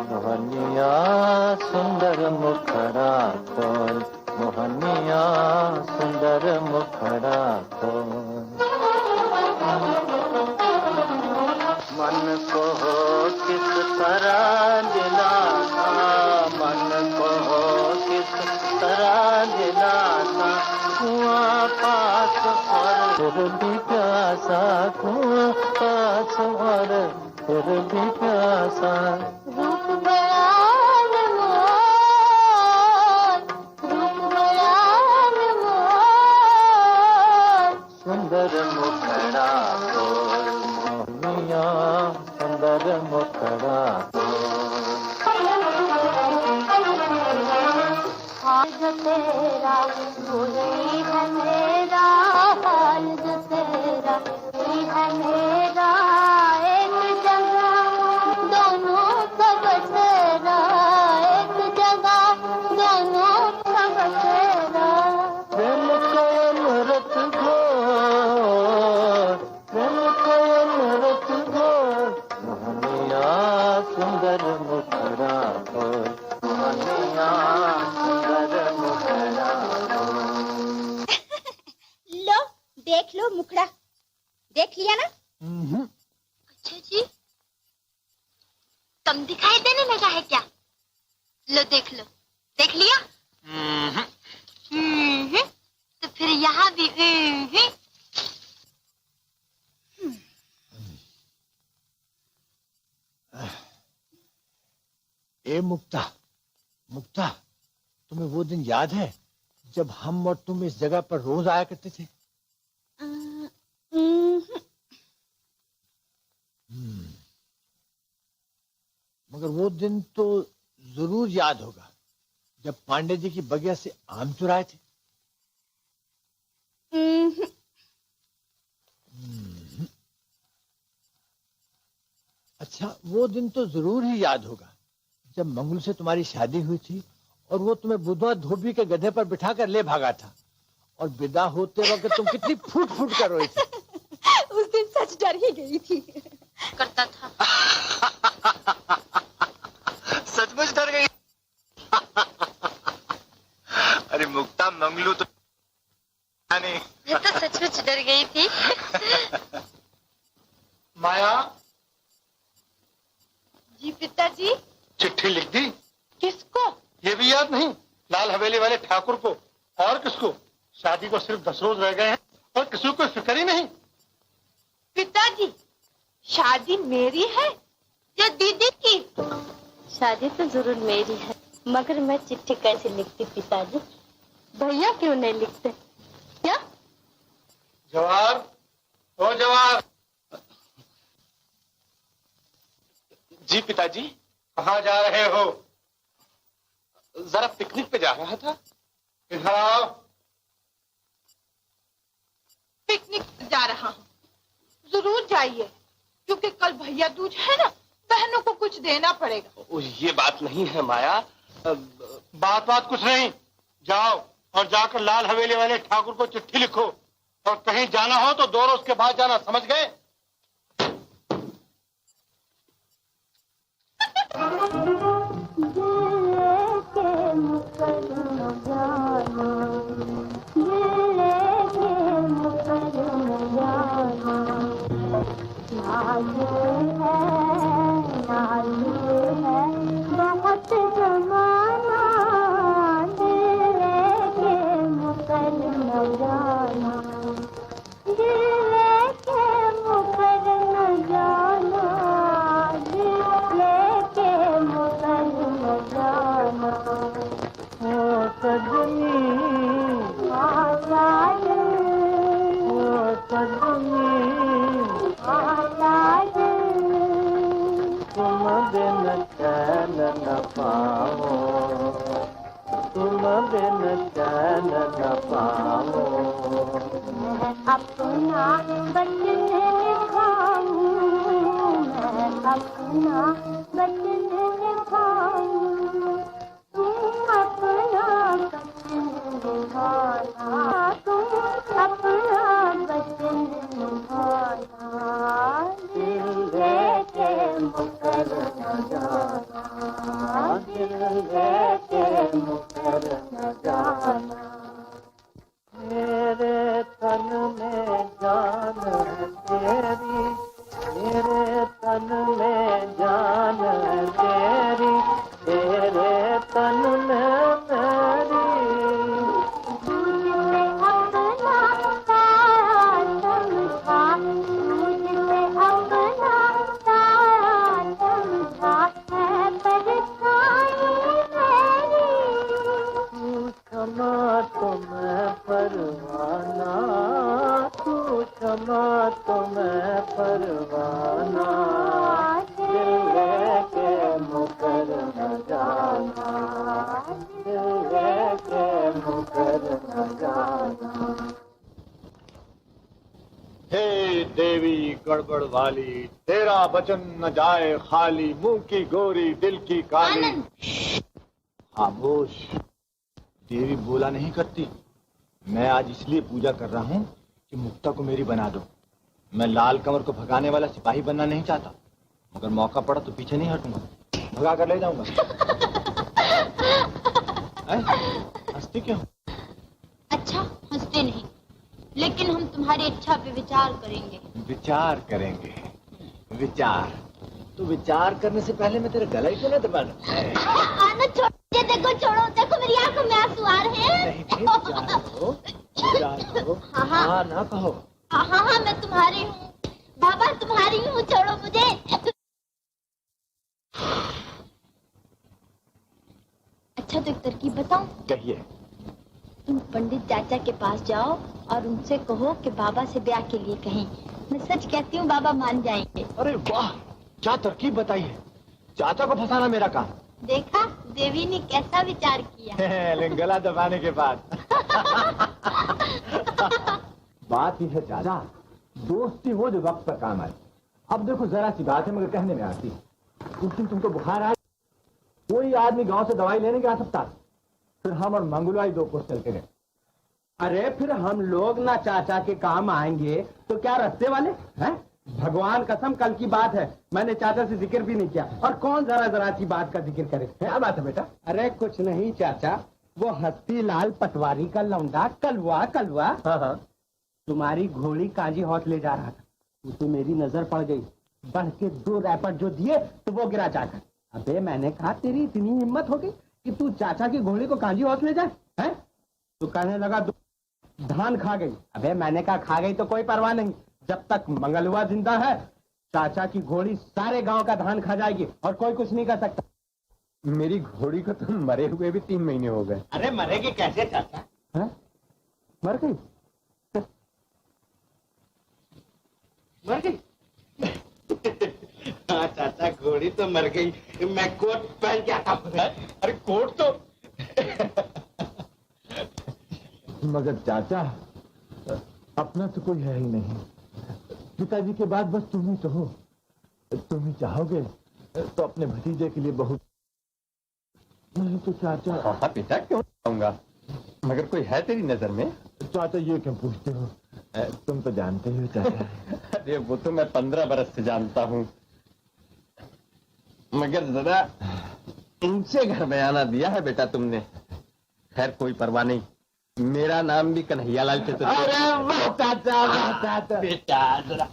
मोहनिया सुंदर मुखड़ा खोल, मोहनिया सुंदर मुखड़ा खोल। मन को हो किस तरह दिलाना, मन को हो किस तरह दिलाना, कुआं पास और फिर भी प्यासा, कुआं पास और फिर भी प्यासा। रूप बड़ा अनमोल, रूप बड़ा अनमोल। सुंदर मुखड़ा खोल, मोहनिया सुंदर मुखड़ा खोल। हाल जो तेरा वही है मेरा, हाल जो तेरा वही है मेरा। एक जगह दोनों का बसेरा, एक जगह दोनों का बसेरा। प्रेम को अमृत घोर, प्रेम को अमृत घोर, मोहनिया सुंदर मुखड़ा खोल, मोहनिया सुंदर मुखड़ा खोल। लो देख लो देख लिया ना? अच्छा जी, कम दिखाई देने लगा है क्या? लो देख लो, देख लिया? तो फिर यहाँ भी ए मुक्ता, मुक्ता, तुम्हें वो दिन याद है जब हम और तुम इस जगह पर रोज आया करते थे? मगर वो दिन तो जरूर याद होगा जब पांडे जी की बगिया से आम चुराए थे। अच्छा, वो दिन तो जरूर ही याद होगा जब मंगलू से तुम्हारी शादी हुई थी और वो तुम्हें बुधवा धोबी के गधे पर बिठाकर ले भागा था और विदा होते वक्त तुम कितनी फूट फूट कर रोई थी। उस दिन सच डर ही गई थी। करता था। सचमुच डर गई। अरे मुक्ता, मंगलू तो नहीं। मैं तो सचमुच डर गई थी। माया। जी पिताजी। चिट्ठी लिख दी? किसको? ये भी याद नहीं? लाल हवेली वाले ठाकुर को। और किसको? शादी को सिर्फ 10 रोज रह गए हैं और किसी को फिक्र ही नहीं। पिताजी, शादी मेरी है या दीदी की? शादी तो जरूर मेरी है, मगर मैं चिट्ठी कैसे लिखती पिताजी? भैया क्यों नहीं लिखते? क्या? जवाहर, ओ जवाहर। जी पिताजी। कहाँ जा रहे हो? जरा पिकनिक पे जा रहा था। इधर आओ। पिकनिक जा रहा हूँ। जरूर जाइए, क्योंकि कल भैया दूज है ना, बहनों को कुछ देना पड़ेगा। ये बात नहीं है माया। बात कुछ नहीं। जाओ और जाकर लाल हवेली वाले ठाकुर को चिट्ठी लिखो और कहीं जाना हो तो 2 रोज के बाद जाना, समझ गए? गड़बड़ वाली, तेरा वचन न जाए खाली, मुंह की गोरी दिल की काली। खामोश, देवी बोला नहीं करती। मैं आज इसलिए पूजा कर रहा हूँ कि मुक्ता को मेरी बना दो। मैं लाल कंवर को भगाने वाला सिपाही बनना नहीं चाहता, मगर मौका पड़ा तो पीछे नहीं हटूंगा, भगा कर ले जाऊंगा। हंसती क्यों? अच्छा, हंसते नहीं, लेकिन हम तुम्हारी इच्छा पे विचार करेंगे। विचार करेंगे? विचार तो विचार करने से पहले मैं तेरा गला ही तो ना दबा दूं। आना छोड़, देखो छोड़ो, देखो मेरी आंखों में आंसू आ रहे हैं। हाँ ना कहो। हाँ मैं तुम्हारी हूँ बाबा, तुम्हारी हूँ, छोड़ो मुझे। अच्छा तो एक तरकीब बताऊं? कहिए। तुम पंडित चाचा के पास जाओ और उनसे कहो कि बाबा से ब्याह के लिए कहें। मैं सच कहती हूँ, बाबा मान जाएंगे। अरे वाह, क्या तरकीब बताई है। चाचा को फंसाना मेरा काम। देखा देवी ने कैसा विचार किया। गला दबाने के बाद। बात ही है चाचा, दोस्ती हो जो वक्त पर काम आए। अब देखो जरा सी बात है मगर कहने में आती है। उस दिन तुमको बुखार आया, कोई आदमी गांव से दवाई लेने के आ सकता, फिर हम और मंगलवाई 2 कोस चल के गए। अरे फिर हम लोग ना चाचा के काम आएंगे तो क्या रास्ते वाले हैं? भगवान कसम कल की बात है, मैंने चाचा से जिक्र भी नहीं किया। और कौन जरा सी बात का जिक्र करे? क्या बात है बेटा? अरे कुछ नहीं चाचा, वो हस्ती लाल पटवारी का लौंडा कलवा हाँ। तुम्हारी घोड़ी काजी हौत ले जा रहा था, वो तो मेरी नजर पड़ गई। बढ़ के 2 रैपट जो दिए तो वो गिरा जाकर। अबे मैंने कहा तेरी इतनी हिम्मत हो गई कि तू चाचा की घोड़ी को कांजी हौत ले जाए हैं? तो कहने लगा धान खा गई। अबे मैंने कहा खा गई तो कोई परवाह नहीं, जब तक मंगलवा जिंदा है चाचा की घोड़ी सारे गांव का धान खा जाएगी और कोई कुछ नहीं कर सकता। मेरी घोड़ी को तो मरे हुए भी 3 महीने हो गए। अरे मरेगी कैसे चाचा? है? मर गई? मर गई? हाँ चाचा, घोड़ी तो मर गई, मैं कोट पहन के आता हूँ। अरे कोट तो मगर चाचा अपना तो कोई है ही नहीं। पिताजी के बाद बस तुम ही तो हो। तुम ही चाहोगे तो अपने भतीजे के लिए बहुत। नहीं तो चाचा। हाँ बेटा, क्यों चाहूंगा, मगर कोई है तेरी नजर में? चाचा ये क्यों पूछते हो, तुम तो जानते ही हो चाचा। अरे वो तो मैं 15 बरस से जानता हूँ, मगर जरा ऊंचे घर बयाना दिया है बेटा तुमने। खैर कोई परवाह नहीं, मेरा नाम भी कन्हैयालाल चतुर्वेदी। अरे वाह चाचा, वाह चाचा। बेटा जरा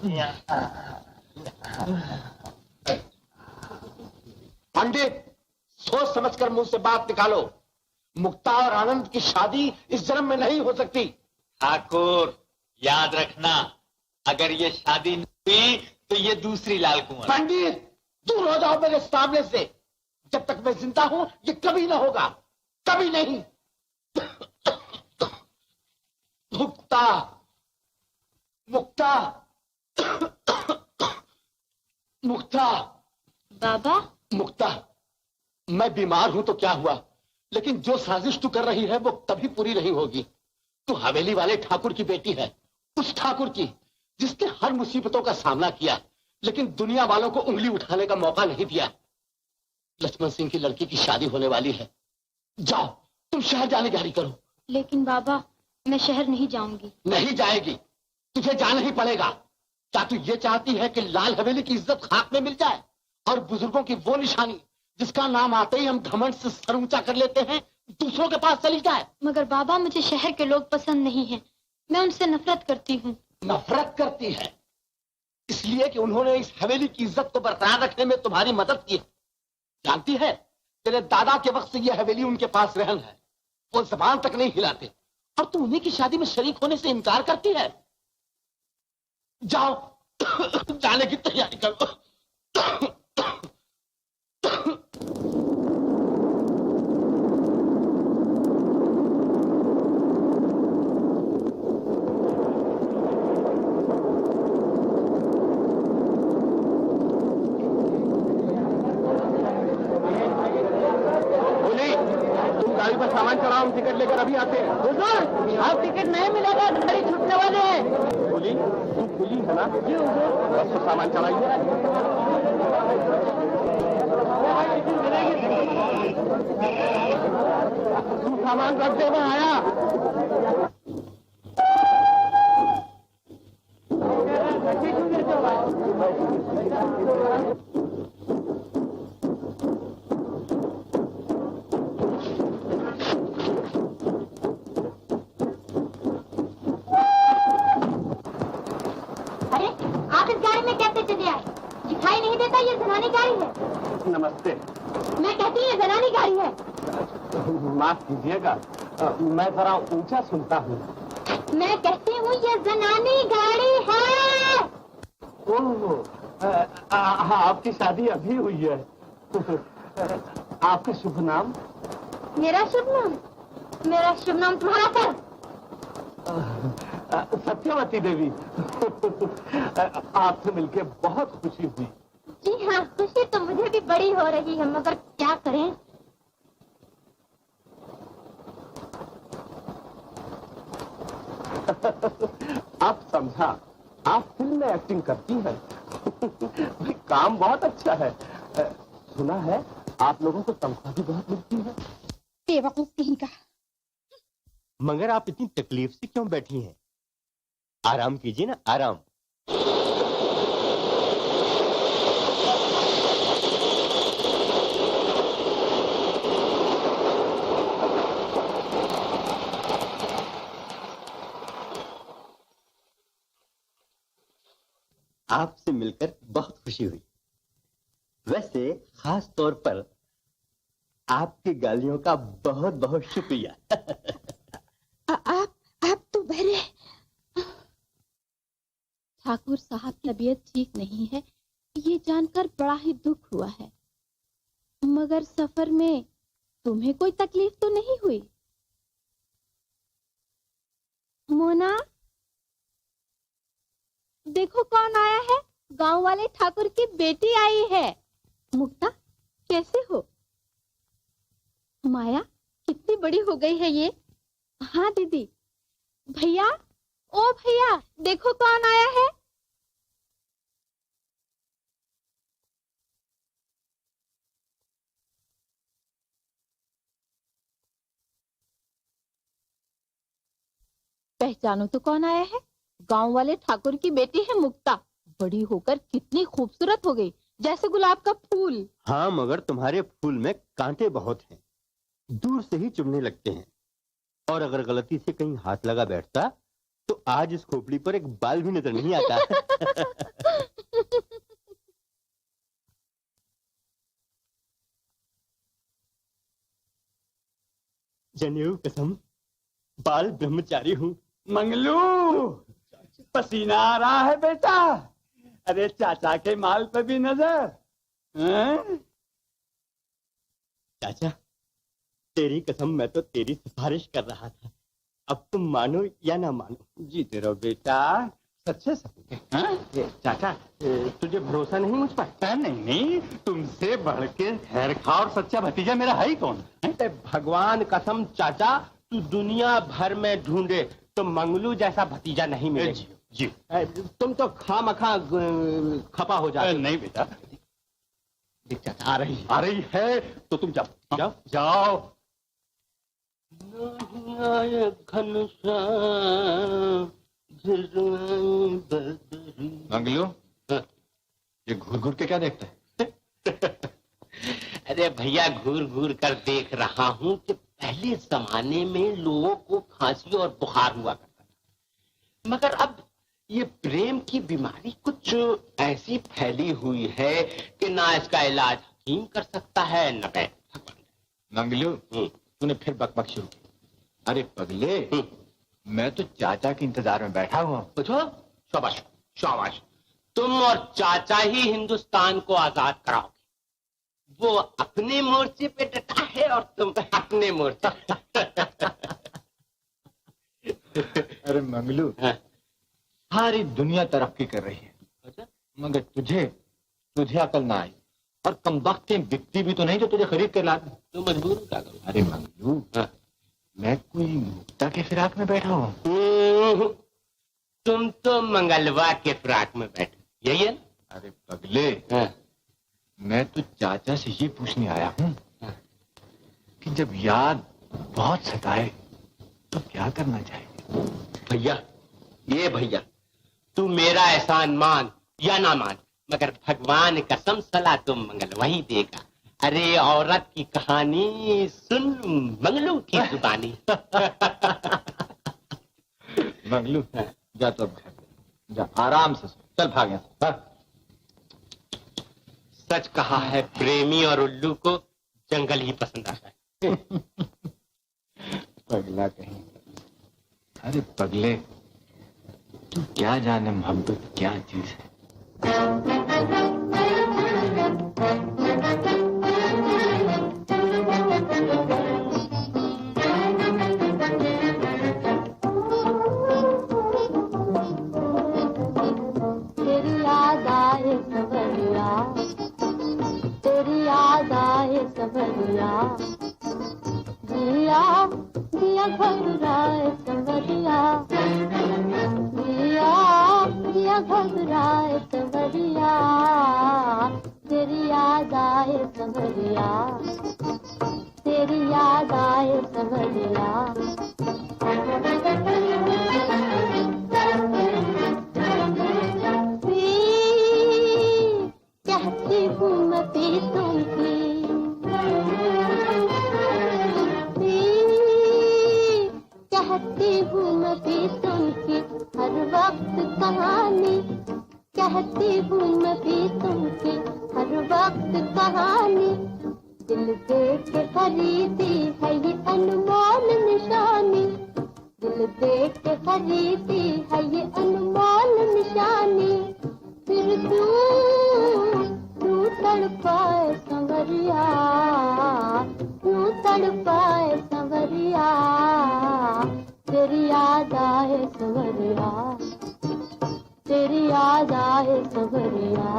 पंडित, सोच समझकर मुंह से बात निकालो। मुक्ता और आनंद की शादी इस जन्म में नहीं हो सकती। ठाकुर याद रखना, अगर ये शादी नहीं हुई तो ये दूसरी लाल कुंवर। पंडित दूर हो जाओ मेरे सामने से, जब तक मैं जिंदा हूं ये कभी ना होगा, कभी नहीं। मुक्ता, मुक्ता, मुक्ता। बाबा। मुक्ता, मैं बीमार हूं तो क्या हुआ, लेकिन जो साजिश तू कर रही है वो कभी पूरी नहीं होगी। तू हवेली वाले ठाकुर की बेटी है, उस ठाकुर की जिसने हर मुसीबतों का सामना किया लेकिन दुनिया वालों को उंगली उठाने का मौका नहीं दिया। लक्ष्मण सिंह की लड़की की शादी होने वाली है, जाओ तुम शहर जाने की तैयारी करो। लेकिन बाबा मैं शहर नहीं जाऊंगी। नहीं जाएगी, तुझे जाना ही पड़ेगा। क्या तू ये चाहती है कि लाल हवेली की इज्जत खाक में मिल जाए और बुजुर्गों की वो निशानी जिसका नाम आते ही हम घमंड से सर ऊंचा कर लेते हैं दूसरों के पास चली जाए? मगर बाबा मुझे शहर के लोग पसंद नहीं हैं, मैं उनसे नफरत करती हूँ। नफरत करती है इसलिए कि उन्होंने इस हवेली की इज्जत को बरकरार रखने में तुम्हारी मदद की। जानती है, तेरे दादा के वक्त से यह हवेली उनके पास रहन है, वो जबान तक नहीं हिलाते और तू उन्हीं की शादी में शरीक होने से इनकार करती है। जाओ जाने की तैयारी करो। सामान चढ़ाओ, हम टिकट लेकर अभी आते हैं। हुजूर, आप टिकट नहीं मिलेगा, गाड़ी छूटने वाले हैं। बोली तू खुली है ना? जी हुजूर। बस तो सामान चढ़ाइए। तू सामान रख दे, मैं आया। में कैसे चले आए? दिखाई नहीं देता ये जनानी गाड़ी है। नमस्ते। मैं कहती हूँ जनानी गाड़ी है। माफ कीजिएगा, मैं जरा ऊंचा सुनता हूँ। मैं कहती हूँ ये जनानी गाड़ी है। ओह, आपकी शादी अभी हुई है। आपका शुभ नाम? मेरा शुभ नाम? मेरा शुभ नाम तुम्हारा सर। सत्यवती देवी। आपसे मिलके बहुत खुशी हुई। जी हाँ, खुशी तो मुझे भी बड़ी हो रही है, मगर क्या करें। आप समझा, आप फिल्म में एक्टिंग करती हैं। भाई काम बहुत अच्छा है। सुना है आप लोगों को तनख्वाह भी बहुत मिलती है। बेवकूफ कहीं का। मगर आप इतनी तकलीफ से क्यों बैठी हैं? आराम कीजिए ना, आराम। आपसे मिलकर बहुत खुशी हुई। वैसे खास तौर पर आपकी गालियों का बहुत बहुत शुक्रिया। आप तो बहरे। ठाकुर साहब की तबीयत ठीक नहीं है, ये जानकर बड़ा ही दुख हुआ है। मगर सफर में तुम्हें कोई तकलीफ तो नहीं हुई? मोना, देखो कौन आया है। गांव वाले ठाकुर की बेटी आई है। मुक्ता, कैसे हो? माया, कितनी बड़ी हो गई है ये। हाँ दीदी। भैया, ओ भैया, देखो कौन आया है। पहचानो तो कौन आया है? गांव वाले ठाकुर की बेटी है मुक्ता। बड़ी होकर कितनी खूबसूरत हो गई, जैसे गुलाब का फूल। हाँ, मगर तुम्हारे फूल में कांटे बहुत हैं, दूर से ही चुभने लगते हैं। और अगर गलती से कहीं हाथ लगा बैठता तो आज इस खोपड़ी पर एक बाल भी नजर नहीं आता। जनेऊ कसम, बाल ब्रह्मचारी हूँ। मंगलू, पसीना आ रहा है बेटा। अरे चाचा के माल पे भी नजर। चाचा, तेरी कसम, मैं तो तेरी सिफारिश कर रहा था। अब तुम मानो या ना मानो। जीते रहो बेटा, सच्चे सपने। चाचा, तुझे भरोसा नहीं मुझ पर? नहीं, तुमसे बढ़ के खैर खा और सच्चा भतीजा मेरा है ही कौन? भगवान कसम चाचा, तू दुनिया भर में ढूंढे तो मंगलू जैसा भतीजा नहीं मिलेगा। जी, तुम तो खामखा खपा हो जाते। नहीं बेटा, देख चाचा, आ रही है तो तुम जाओ जाओ जाओ। नहीं आए घनश्याम मंगलू, ये घूर घूर के क्या देखता है? अरे भैया, घूर घूर कर देख रहा हूँ कि पहले जमाने में लोगों को खांसी और बुखार हुआ करता था, मगर अब ये प्रेम की बीमारी कुछ ऐसी फैली हुई है कि ना इसका इलाज हकीम कर सकता है न भगवान। मंगलू, तूने फिर बकबक शुरू की। अरे पगले, मैं तो चाचा के इंतजार में बैठा हुआ। पूछो, शाबाश शाबाश, तुम और चाचा ही हिंदुस्तान को आजाद कराओगे। वो अपने मोर्चे पे डटा है और तुम अपने मोर्चे। अरे मंगलू, सारी दुनिया तरक्की कर रही है, मगर तुझे अकल ना आई। और कमबख्त बिकती भी तो नहीं जो तुझे खरीद के ला। तो मजबूर क्या करूं? अरे मंगलू, मैं कोई मुक्ता के फिराक में बैठा हूँ। तुम तो मंगलवा के फिराक में बैठे, यही है? अरे पगले, मैं तो चाचा से ये पूछने आया हूँ कि जब याद बहुत सताए तो क्या करना चाहिए? भैया, ये भैया, तू मेरा एहसान मान या ना मान, मगर भगवान कसम सलाह तो मंगलवा ही देगा। अरे औरत की कहानी सुन मंगलू की जुबानी। मंगलू, जा तो अब घर जा, आराम से चल, भाग यहाँ। सच कहा है, प्रेमी और उल्लू को जंगल ही पसंद आता है। पगला कहीं। अरे पगले, तू क्या जाने मोहब्बत क्या चीज है। तेरी याद आए सवरिया, तेरी याद आए सवरिया, दिया दिया घबराए सवरिया, दिया दिया घबराए सवरिया, तेरी याद आए सवरिया, तेरी याद आए सवरिया। कहती हूँ मैं पीतों की, कहती हूँ मैं पीतों की हर वक्त कहानी, कहती हूँ मैं पीतों की हर वक्त कहानी, दिल दे के खरीदी है ये अनमोल निशानी, दिल दे के खरीदी है ये अनमोल निशानी, फिर क्यों तड़पाए संवरिया, क्यों तड़पाए संवरिया, तेरी याद आए संवरिया, तेरी याद आए संवरिया।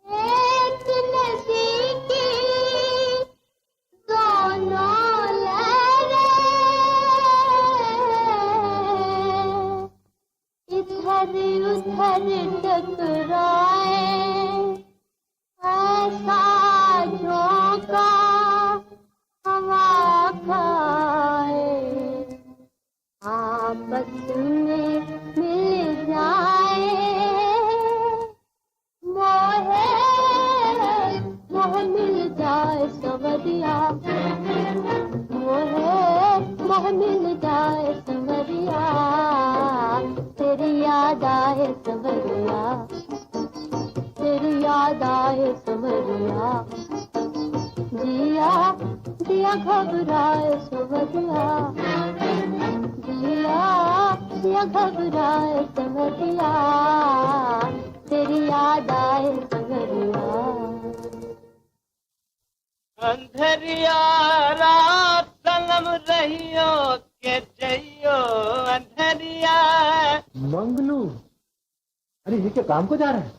एक नदी की दोनों लहरें इधर उधर टकराए, ऐसा झोंका हवा खाए, आपस में मिल जाए, मोहे मोह मिल जाए सवरिया, मोहे मोह मिल जाए सवरिया, तेरी याद आए सवरिया, तेरी याद आए सवरिया, जिया दिया घबराए सवरिया, जिया दिया घबराए सवरिया, तेरी याद आए सवरिया। अंधरिया रात संगम रहियो के जइयो अंधरिया। मंगलू, अरे ये क्या काम को जा रहे हैं?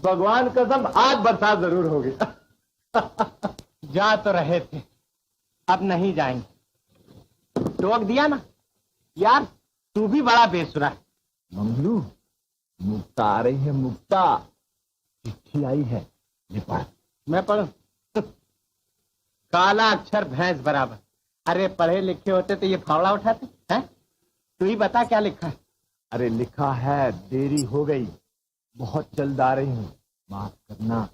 भगवान कसम आज बरसात जरूर होगी। जा तो रहे थे, अब नहीं जाएंगे। टोक दिया ना यार, तू भी बड़ा बेसुरा है। मंगलू, मुक्ता आ रही है, मुक्ता चिट्ठी आई है, ये पढ़। मैं पढ़ूं? काला अक्षर भैंस बराबर। अरे पढ़े लिखे होते तो ये फावड़ा उठाते हैं? तू ही बता क्या लिखा है। अरे लिखा है, देरी हो गई, बहुत जल्द आ रही हूँ, माफ करना।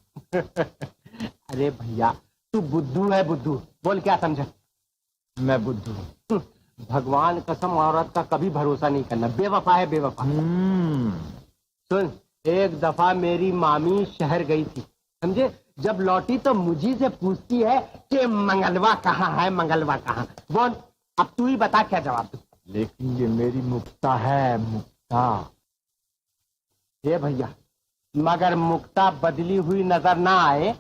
अरे भैया तू बुद्धू है, बुद्धू। बोल क्या समझा? मैं बुद्धू हूँ। भगवान कसम औरत का कभी भरोसा नहीं करना, बेवफा है बेवफा। सुन, एक दफा मेरी मामी शहर गई थी, समझे? जब लौटी तो मुझी से पूछती है कि मंगलवा कहाँ है, मंगलवा कहाँ। बोल अब तू ही बता क्या जवाब दूं। लेकिन ये मेरी मुक्ता है, मुक्ता। ये भैया मगर मुक्ता बदली हुई नजर ना आए,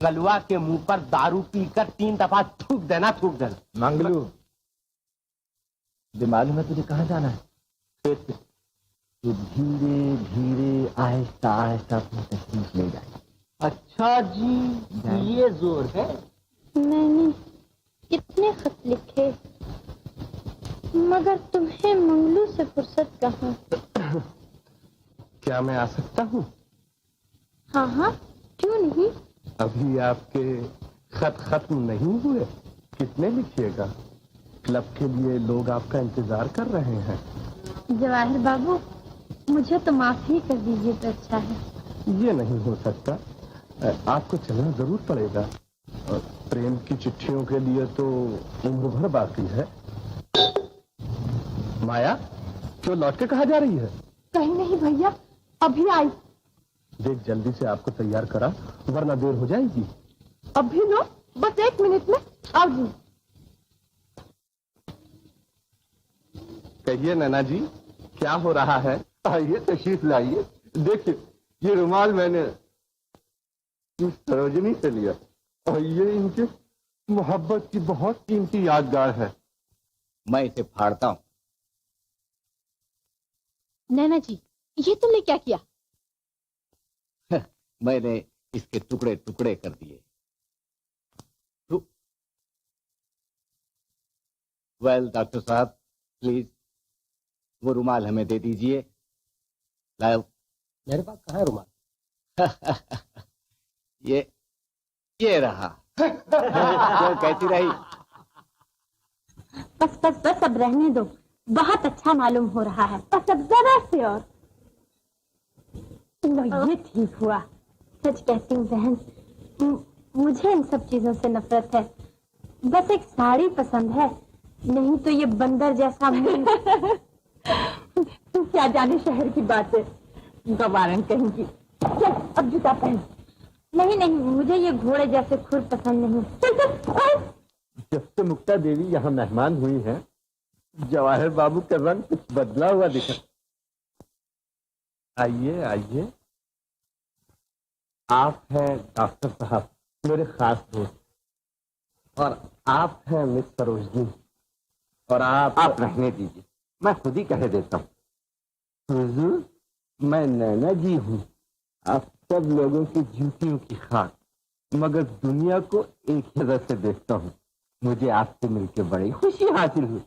गलुआ के मुंह पर दारू पीकर 3 दफा थूक देना, थूक देना। मंगलू, मालूम है तुझे कहाँ जाना है? तो धीरे धीरे आहिस्ता आहिस्ता अपनी तशरीफ ले जाए। अच्छा जी, ये जोर है। मैंने कितने खत लिखे, मगर तुम्हें मंगलू से फुर्सत कहाँ। क्या मैं आ सकता हूँ? हाँ हाँ, क्यों नहीं। अभी आपके खत खत्म नहीं हुए, कितने लिखिएगा? क्लब के लिए लोग आपका इंतजार कर रहे हैं। जवाहिर बाबू, मुझे तो माफ ही कर दीजिए तो अच्छा है। ये नहीं हो सकता, आपको चलना जरूर पड़ेगा। प्रेम की चिट्ठियों के लिए तो उम्र भर बाकी है। माया, क्यों लौट के कहाँ जा रही है? कहीं नहीं भैया, अभी आई। देख जल्दी से आपको तैयार करा, वरना देर हो जाएगी। अभी लो, बस 1 मिनट में आओ जी। कहिए नैना जी, क्या हो रहा है? आइए तशरीफ लाइए। देखिए, ये रुमाल मैंने इस सरोजनी से लिया और ये इनके मोहब्बत की बहुत कीमती यादगार है। मैं इसे फाड़ता हूँ। नैना जी, ये तुमने क्या किया? मैंने इसके टुकड़े टुकड़े कर दिए। वेल डॉक्टर साहब, प्लीज वो रुमाल हमें दे दीजिए। लाओ। मेरे पास कहाँ है रुमाल? ये रहा। तो कैसी रही? बस बस बस, अब रहने दो। बहुत अच्छा मालूम हो रहा है। बस अब जरा से और। लो, ये ठीक हुआ। सच कहती हूँ बहन, मुझे इन सब चीजों से नफरत है। बस एक साड़ी पसंद है, नहीं तो ये बंदर जैसा मुंह। तू क्या जाने शहर की बातें, गवारन कहेंगी। चल अब जूता पहन। नहीं नहीं, मुझे ये घोड़े जैसे खुर पसंद नहीं। चल चल। जब से मुक्ता देवी यहाँ मेहमान हुई है, जवाहर बाबू का रंग कुछ बदला हुआ दिखा। आइए आइए। आप हैं डॉक्टर साहब, मेरे खास दोस्त, और आप हैं मिस सरोजनी, और आप रहने दीजिए, मैं खुद ही कह देता हूँ। हुजूर, मैं नैना जी हूँ, आप सब लोगों की जूतियों की खाक, मगर दुनिया को एक ही नजर से देखता हूँ। मुझे आपसे मिलकर बड़ी खुशी हासिल हुई।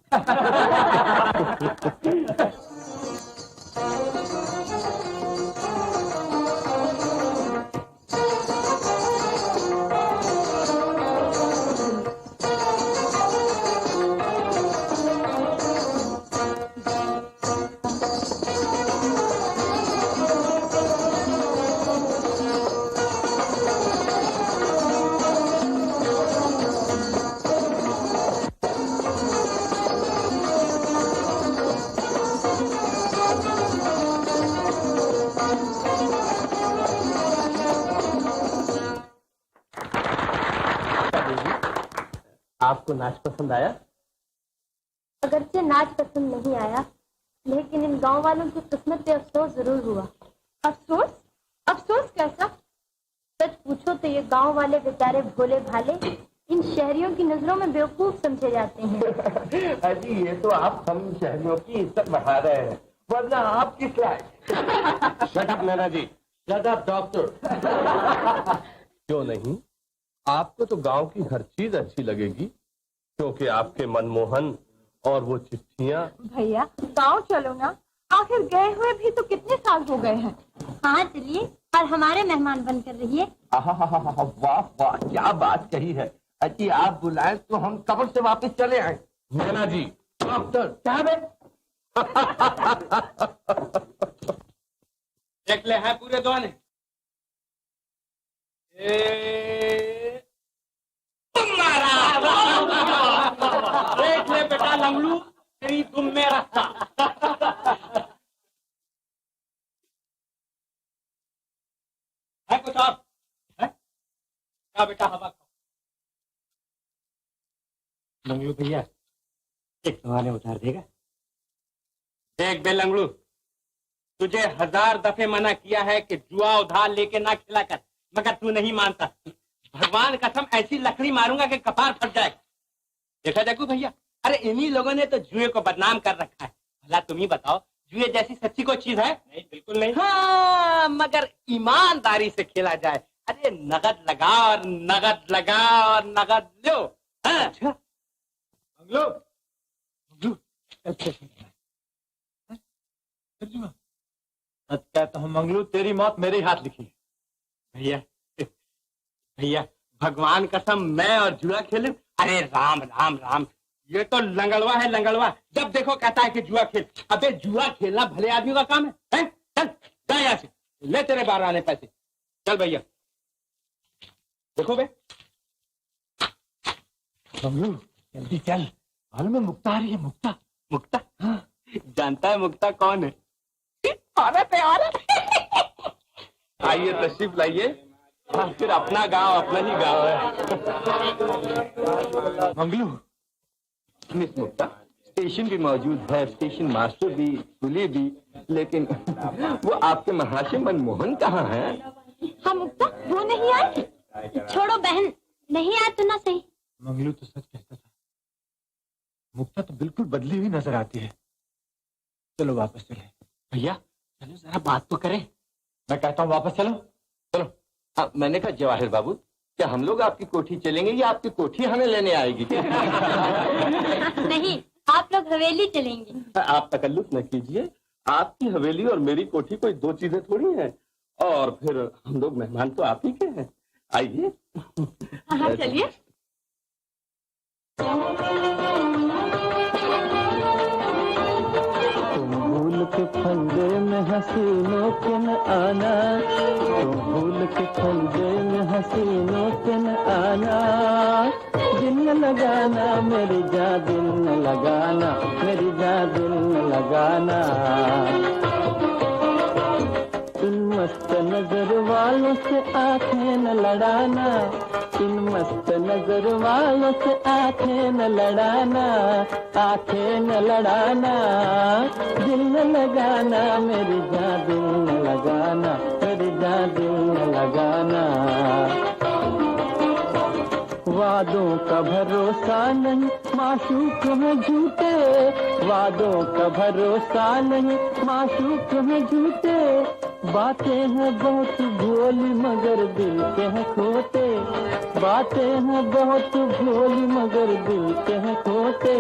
आपको नाच पसंद आया? अगरचे नाच पसंद नहीं आया, लेकिन इन गांव वालों की किस्मत पे अफसोस जरूर हुआ। अफसोस? अफसोस कैसा? सच पूछो तो ये गांव वाले बेचारे भोले भाले इन शहरियों की नजरों में बेवकूफ समझे जाते हैं। अजी, ये तो आप हम शहरियों की इज्जत बढ़ा रहे हैं, वरना आप किस लायक। शट अप नैना जी, शट अप डॉक्टर। क्यों नहीं, आपको तो गांव की हर चीज अच्छी लगेगी, क्योंकि आपके मनमोहन और वो चिट्ठियाँ। भैया गांव चलो ना, आखिर गए हुए भी तो कितने साल हो गए हैं। हाँ चलिए, और हमारे मेहमान बनकर रहिए। वाह वाह, क्या बात कही है। अजी, आप बुलाएं तो हम कब्र से वापस चले आए। नैना जी, डॉक्टर क्या है? देख ले है पूरे दो ने। देख ले बेटा लंगड़ू, तेरी तुम में रखता। है कुछ और? है क्या बेटा? हवा खाओ। लंगड़ू भैया, एक तुम्हारे उधार देगा? देख बे लंगड़ू, तुझे 1000 दफे मना किया है कि जुआ उधार लेके ना खिला कर, मगर तू नहीं मानता। भगवान कसम ऐसी लकड़ी मारूंगा कि कपार फट जाएगा। देखा जग्गू भैया, अरे इन्हीं लोगों ने तो जुए को बदनाम कर रखा है। भला तुम ही बताओ, जुए जैसी सच्ची कोई चीज है? नहीं, बिल्कुल नहीं। हाँ, मगर ईमानदारी से खेला जाए। अरे नगद लगा और नगद लगा और नगद लो। हाँ? अच्छा मंगलू, मंगलू, सच कहता हूँ मंगलू, तेरी मौत मेरे हाथ लिखी। भैया भैया, भगवान कसम मैं और जुआ खेलूं? अरे राम राम राम, ये तो लंगड़वा है लंगड़वा। जब देखो कहता है कि जुआ खेल। अबे जुआ खेलना भले आदमी का काम है? चल जा यहाँ से, ले तेरे 12 आने पैसे। चल भैया, देखो बे, बबलू जल्दी चल, मालूम है मुक्ता आ रही है। मुक्ता मुक्ता हाँ। जानता है मुक्ता कौन है? औरत है, औरत। आइए तशरीफ लाइए। हाँ, फिर अपना गांव अपना ही गांव है। मंगलू मिस मुक्ता, स्टेशन भी मौजूद है, स्टेशन मास्टर भी, कुली भी, लेकिन वो आपके महाशय मनमोहन कहाँ है? हाँ मुक्ता, वो नहीं आए। छोड़ो बहन, नहीं आए तो ना सही। मंगलू तो सच कहता था, मुक्ता तो बिल्कुल बदली हुई नजर आती है। चलो वापस चले। भैया चलो जरा बात तो करें। मैं कहता हूँ वापस चलो। चलो। हाँ, मैंने कहा जवाहिर बाबू, क्या हम लोग आपकी कोठी चलेंगे या आपकी कोठी हमें लेने आएगी? नहीं, आप लोग हवेली चलेंगे। आप तकल्लुफ न कीजिए, आपकी हवेली और मेरी कोठी कोई दो चीजें थोड़ी हैं। और फिर हम लोग मेहमान तो आप ही के हैं, आइए। हाँ चलिए। तुम भूल के फंदे में हसीनों के न आना, तुम भूल के फंदे में हसीनों के न आना। दिल न लगाना मेरी जान, दिल न लगाना मेरी जान, दिल न लगाना। इन मस्त नजर वालों से आंखें न लड़ाना, इन मस्त नजर वालों से आंखें न लड़ाना, आंखें न लड़ाना। दिल न लगाना मेरी जान, दिल न लगाना मेरी जान, दिल न लगाना। वादों का भरोसा नहीं, माशूक हैं झूठे, वादों का भरोसा नहीं, माशूक हैं झूठे। बातें हैं बहुत भोली मगर दिल के हैं खोटे, बातें हैं बहुत भोली मगर दिल के हैं खोटे।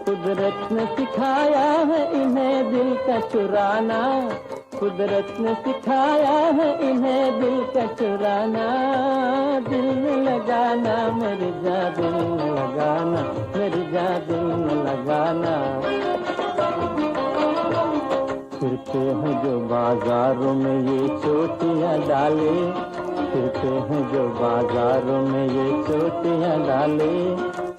कुदरत ने सिखाया है इन्हें दिल का चुराना, कुदरत ने सिखाया है इन्हें दिल का चुराना। दिल में लगाना मेरी जान, दिल में लगाना मेरी जान, दिल में लगाना। फिरते हैं जो बाजारों में ये चोटियां डाले, फिरते हैं जो बाजारों में ये चोटियां डाले।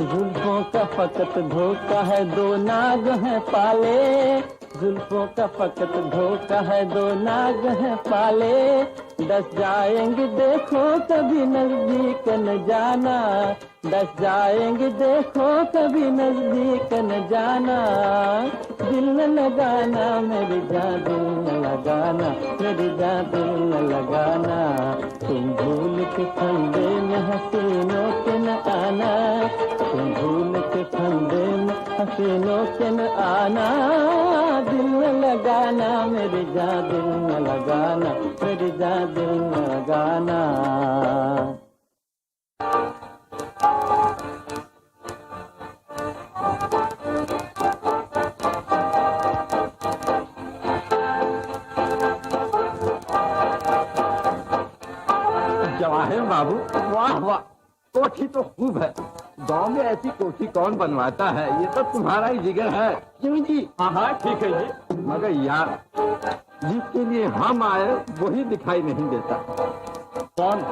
जुल्फों का फकत धोखा है, दो नाग हैं पाले, जुल्फों का फकत धोखा है, दो नाग हैं पाले। डस जाएंगे देखो कभी नजदीक न जाना, डस जाएंगे देखो कभी नजदीक न जाना। दिल न लगाना मेरी जान, दिल न लगाना मेरी जान, दिल न लगाना। तुम भूल के फंदे में हसीनों के न आना, तुम भूल के फंदे में हसीनों के न आना। दिल न लगाना मेरी जान, दिल न लगाना मेरी जान, दिल न लगाना। जवाहिर बाबू, वाह वाह, कोठी तो खूब है। गांव में ऐसी कोठी कौन बनवाता है, ये तो तुम्हारा ही जिगर है। क्यों जी? हाँ हाँ ठीक है जी। मगर यार, जिसके लिए हम आए वही दिखाई नहीं देता। कौन?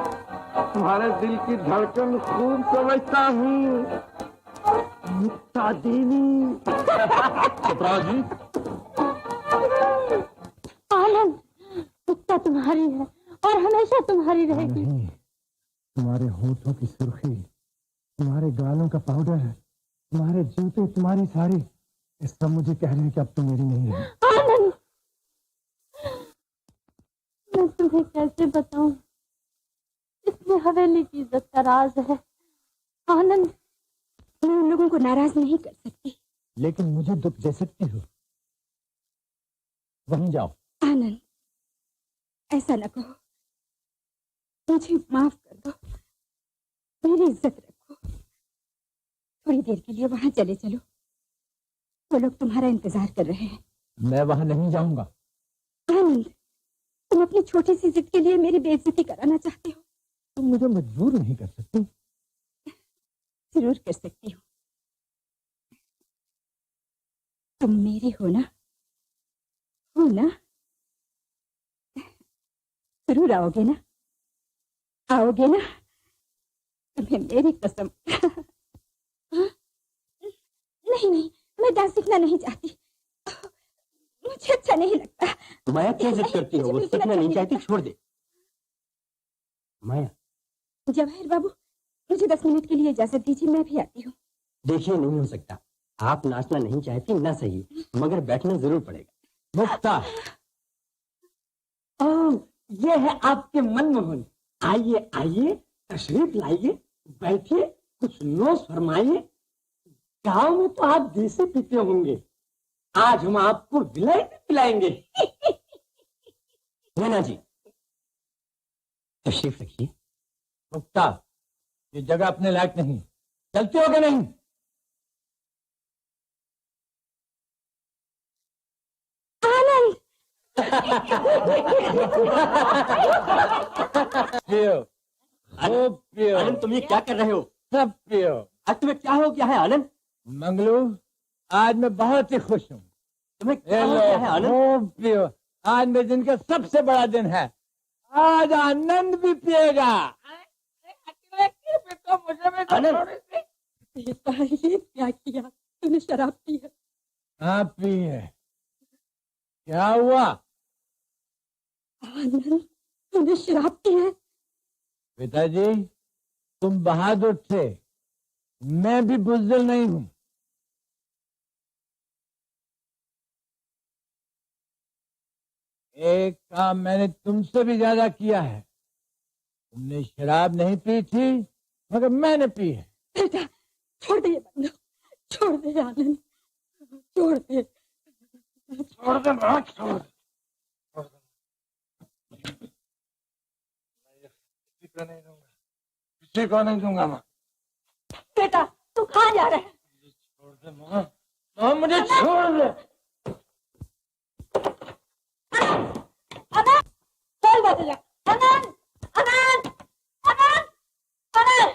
तुम्हारे दिल की धड़कन खूब समझता हूँ, मुक्ता देवी। जी आनंद, मुक्ता तुम्हारी है और हमेशा तुम्हारी रहेगी। तुम्हारे होठों की सुर्खी, तुम्हारे गालों का पाउडर, तुम्हारे जूते, तुम्हारी साड़ी, ये सब मुझे कह रहे हैं कि अब तुम मेरी नहीं है। आनंद, मैं तुम्हें कैसे बताऊं, इसमें हवेली की इज्जत का राज है। आनंद, मैं उन लोगों को नाराज नहीं कर सकती, लेकिन मुझे दुख दे सकती हो। वहीं जाओ। आनंद, ऐसा न कहो, मुझे माफ कर दो, मेरी इज्जत रखो। थोड़ी देर के लिए वहां चले चलो, वो लोग तुम्हारा इंतजार कर रहे हैं। मैं वहां नहीं जाऊंगा। आनंद, तुम अपनी छोटी सी जिद के लिए मेरी बेइज्जती कराना चाहते हो। तुम मुझे मजबूर नहीं कर सकती। जरूर कर सकती हो। तुम मेरी हो ना, हो ना? जरूर आओगे ना, आओगे ना? तुम्हें मेरी कसम। नहीं नहीं, मैं डांस सीखना नहीं चाहती, मुझे अच्छा नहीं लगता। माया क्या जिद करती हो? वो सीखना नहीं चाहती, छोड़ दे। माया। जवाहिर बाबू, मुझे 10 मिनट के लिए इजाजत दीजिए, मैं भी आती हूँ। देखिए, नहीं हो सकता। आप नाचना नहीं चाहती ना सही, मगर बैठना जरूर पड़ेगा। मुक्ता, ये है आपके मनमोहन। आइए आइए, तशरीफ लाइए, बैठिए, कुछ नोश फरमाइए। गांव में तो आप देसी पीते होंगे, आज हम आपको विलायती पिलाएंगे। नैना जी, तशरीफ रखिए। मुक्ता, ये जगह अपने लायक नहीं, चलते हो क्या नहीं? आनंद। पियो, पियो। आनंद, तुम ये क्या कर रहे हो? सब पियो। आज तुम्हें क्या हो गया है आनंद? मंगलू, आज मैं बहुत ही खुश हूँ। तुम्हें क्या हो गया है आनंद? पियो, आज मेरे दिन का सबसे बड़ा दिन है। आज आनंद भी पिएगा। बेटा, ये क्या किया तूने? शराब पी है? हाँ, पी है। क्या हुआ? आनंद, तूने शराब पी है? पिताजी, तुम बहादुर थे, मैं भी बुज़दिल नहीं हूँ। एक काम मैंने तुमसे भी ज्यादा किया है। तुमने शराब नहीं पी थी, मगर मैंने पी है। बेटा, छोड़ दे ये बंदूक, छोड़ दे आनंद, छोड़ दे, छोड़ दे, छोड़ दे। किसी को नहीं दूंगा माँ। बेटा, तू कहाँ जा रहा है? छोड़ दे माँ, माँ मुझे छोड़ दे। अनंत, चल बात जा। अनंत, अनंत, अनंत, अनंत।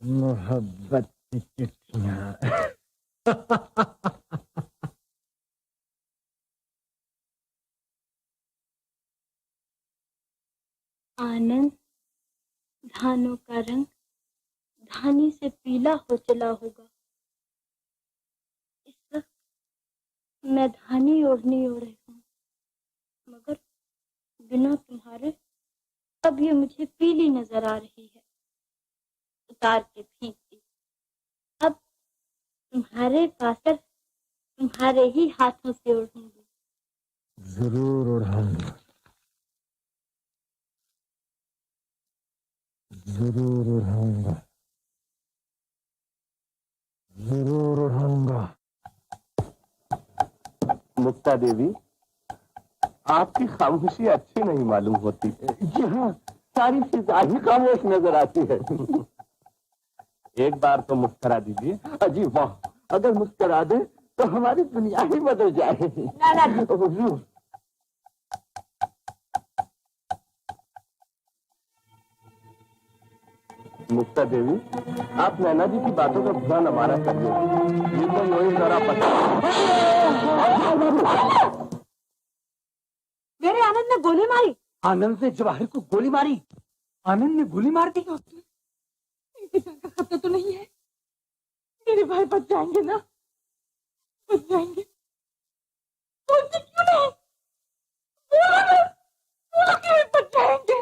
मोहब्बत की चिट्ठियाँ। आनंद, धानों का रंग धानी से पीला हो चला होगा। इस वक्त मैं धानी ओढ़नी ओढ़े हूँ, मगर बिना तुम्हारे अब ये मुझे पीली नजर आ रही है, उतार के फेंकती। अब तुम्हारे पाकर तुम्हारे ही हाथों से ओढ़ूंगी। जरूर उड़ाऊंगा, जरूर उड़ाऊंगा, जरूर उड़ाऊंगा। मुक्ता देवी, आपकी खामोशी अच्छी नहीं मालूम होती। जी हाँ, सारी फिजा ही खामोश नजर आती है। एक बार तो मुस्करा दीजिए। अजी वाह, अगर मुस्करा दे तो हमारी दुनिया ही बदल जाए। हुजूर, मुक्ता देवी, आप नैना जी की बातों का बुरा न माना करिए। ये तो वही जरा पता। मेरे आनंद ने गोली मारी। आनंद ने जवाहिर को गोली मारी? आनंद ने गोली मार दी? इनकी जान का खतरा तो नहीं है? मेरे भाई बच जाएंगे ना? बच जाएंगे? बोलते क्यों नहीं? बोलो ना, बोलो क्यों बच जाएंगे?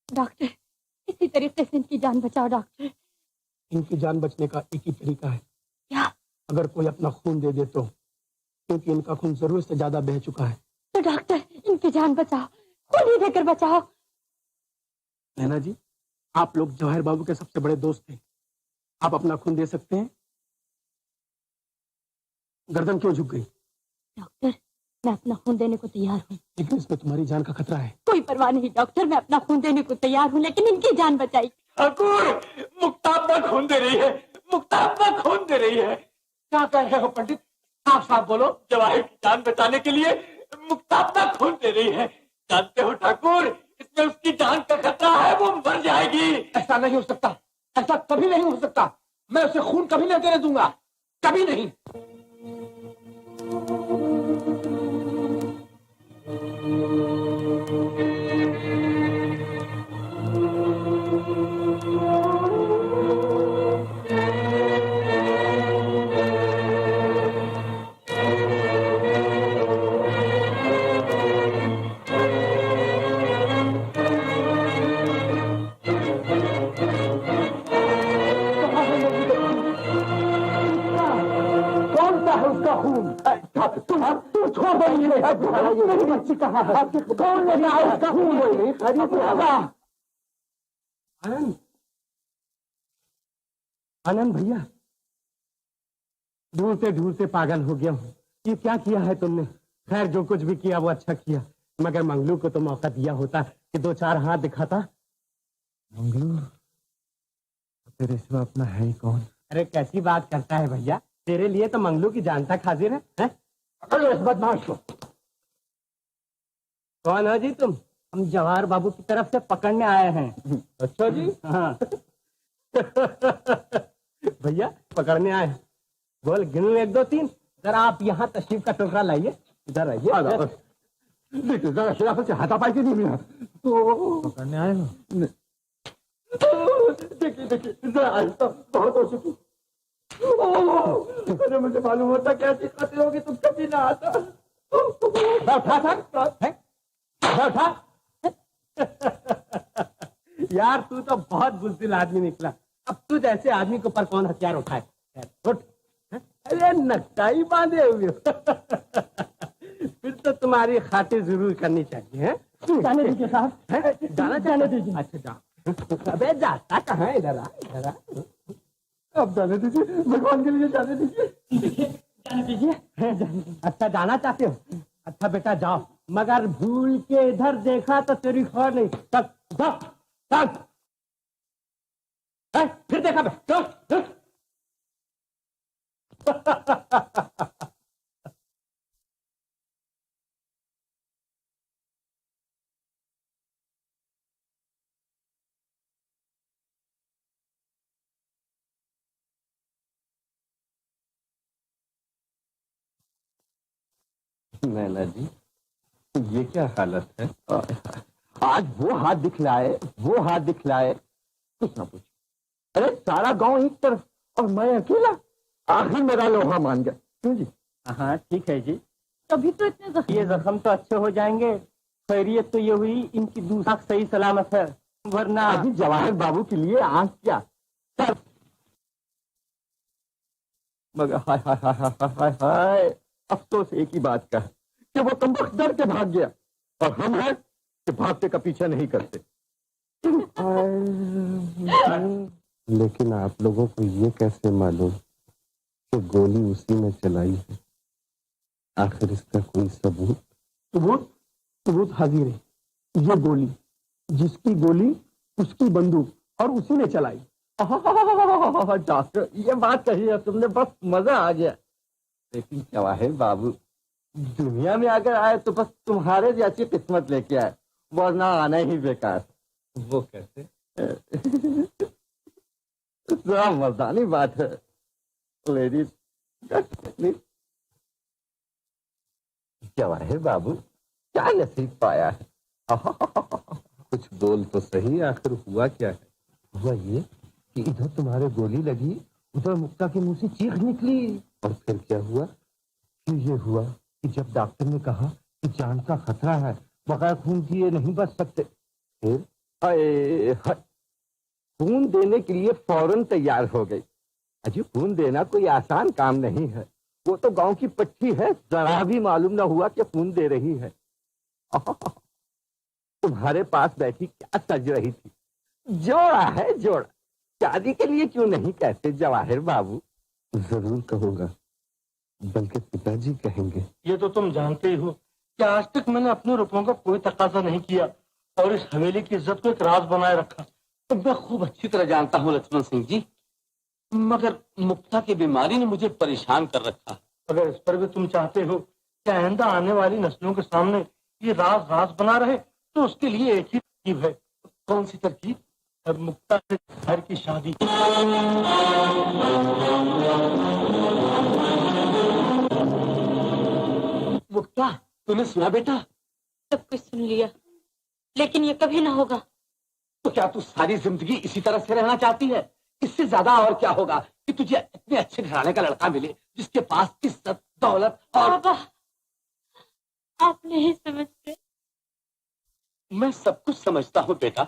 डॉक्टर, इसी तरीके से इनकी जान बचाओ डॉक्टर। इनकी जान बचने का एक ही तरीका है। क्या? अगर कोई अपना खून दे दे तो, क्योंकि इनका खून जरूरत से ज्यादा बह चुका है। तो डॉक्टर, इनकी जान बचाओ, खून ही देकर बचाओ। नैना जी, आप लोग जवाहिर बाबू के सबसे बड़े दोस्त हैं, आप अपना खून दे सकते हैं। गर्दन क्यों झुक गई? डॉक्टर, मैं अपना खून देने को तैयार हूँ, लेकिन इसमें तुम्हारी जान का खतरा है। कोई परवाह नहीं डॉक्टर, मैं अपना खून देने को तैयार हूँ, लेकिन इनकी जान बचाई। ठाकुर, मुक्ता अपना खून दे रही है, मुक्ता अपना खून दे रही है। क्या कह रहे हो पंडित? साफ साफ बोलो। जवाहिर की जान बचाने के लिए मुक्ता अपना खून दे रही है। जानते हो ठाकुर, इसमें उसकी जान का खतरा है, वो मर जाएगी। ऐसा नहीं हो सकता, ऐसा कभी नहीं हो सकता। मैं उसे खून कभी नहीं देने दूंगा, कभी नहीं। मेरी बच्ची कहाँ है? कौन लेके आया? आनंद, आनंद भैया, ढूंढते पागल हो गया हूँ। ये क्या किया है तुमने? खैर, जो कुछ भी किया वो अच्छा किया, मगर मंगलू को तो मौका दिया होता कि 2-4 हाथ दिखाता। मंगलू तेरे सिवा अपना है ही कौन? अरे कैसी बात करता है भैया, तेरे लिए तो मंगलू की जान तक हाजिर है? अरे इस बदमाश को। कौन हो जी तुम? हम जवाहर बाबू की तरफ से पकड़ने आए हैं। अच्छा जी। हाँ। भैया पकड़ने आए। बोल, गिनूं 1 2 3। जरा आप यहाँ तशरीफ का टोकरा लाइए, इधर आइए। देखिए जरा शराफत से हाथापाई की नहीं मिला तो पकड़ने आए हो? देखिए जरा आहिस्ता, बहुत हो चुकी। अरे मुझे मालूम होता क्या सिखाते होगी तुम कभी ना आता। बैठा। यार तू तो बहुत बुज़दिल आदमी निकला। अब तू जैसे आदमी के ऊपर कौन हथियार उठाए? उठ। अरे नक्काई बांधे हुए फिर तो तुम्हारी खातिर जरूर करनी चाहिए। जाने दीजिए साहब, जाने दीजिए। अच्छा जा। अबे जाता कहाँ? इधर आ, इधर आ। अब जाने दीजिए, भगवान के लिए जाने दीजिए। जाने दीजिए। अच्छा जाना चाहते हो? अच्छा बेटा जाओ, मगर भूल के इधर देखा तो तेरी खबर नहीं। चल जाओ, चल। फिर देखा बे, चल। नैना जी, ये क्या हालत है? आज वो हाथ दिखलाए, कुछ ना पूछ। अरे सारा गांव एक तरफ और मैं अकेला। आखिर मेरा लोहा मान गया। क्यों जी? हाँ ठीक है जी। तभी तो इतने ये जख्म तो अच्छे हो जाएंगे। खैरियत तो ये हुई इनकी दूसरा सही सलामत है, वरना अभी जवाहर बाबू के लिए आंख क्या सर। मगर हाय हाय हाय हाय हाय हाय, अफसोस एक ही बात का है कि वो कमबख्त डर के भाग गया, और हम हैं कि भागते का पीछा नहीं करते। लेकिन आप लोगों को ये कैसे मालूम कि गोली उसी ने चलाई है? आखिर इसका कोई सबूत? सबूत हाजिर है। ये गोली, जिसकी गोली उसकी बंदूक, और उसी ने चलाई। डॉक्टर, ये बात कही है तुमने, बस मजा आ गया। लेकिन जवाहिर बाबू दुनिया में अगर आए तो बस तुम्हारे जैसी किस्मत लेके आए, वरना आना ही बेकार। वो कैसे? जरा मर्दानी बात है लेडीज। जवाहिर बाबू क्या नसीब पाया है? कुछ बोल तो सही, आखिर हुआ क्या है? हुआ ये कि इधर तुम्हारे गोली लगी, उधर मुक्ता के मुंह से चीख निकली। और फिर क्या हुआ? फिर ये हुआ कि जब डॉक्टर ने कहा कि जान का खतरा है, बगैर खून दिए नहीं बच सकते, फिर खून देने के लिए फौरन तैयार हो गई। अजी खून देना कोई आसान काम नहीं है। वो तो गांव की पट्टी है, जरा भी मालूम ना हुआ कि खून दे रही है। तुम्हारे पास बैठी क्या सज रही थी? जोड़ा है जोड़ा। शादी के लिए क्यों नहीं कहते जवाहिर बाबू? जरूर कहूंगा, बल्कि पिताजी कहेंगे। ये तो तुम जानते ही हो कि आज तक मैंने अपने रुपयों का कोई तकाजा नहीं किया और इस हवेली की इज्जत को एक राज बनाए रखा। तो मैं खूब अच्छी तरह जानता हूँ लक्ष्मण सिंह जी, मगर मुक्ता की बीमारी ने मुझे परेशान कर रखा। अगर इस पर भी तुम चाहते हो कि आइंदा आने वाली नस्लों के सामने ये राज राज बना रहे, तो उसके लिए एक ही तरकीब है। कौन सी तरकीब? अब मुक्ता से घर की शादी। मुक्ता, तूने सुना बेटा? सब कुछ सुन लिया, लेकिन ये कभी ना होगा। तो क्या तू सारी जिंदगी इसी तरह से रहना चाहती है? इससे ज्यादा और क्या होगा कि तुझे इतने अच्छे घराने का लड़का मिले, जिसके पास इज्जत, दौलत और... बाबा, आप नहीं समझते। मैं सब कुछ समझता हूँ बेटा,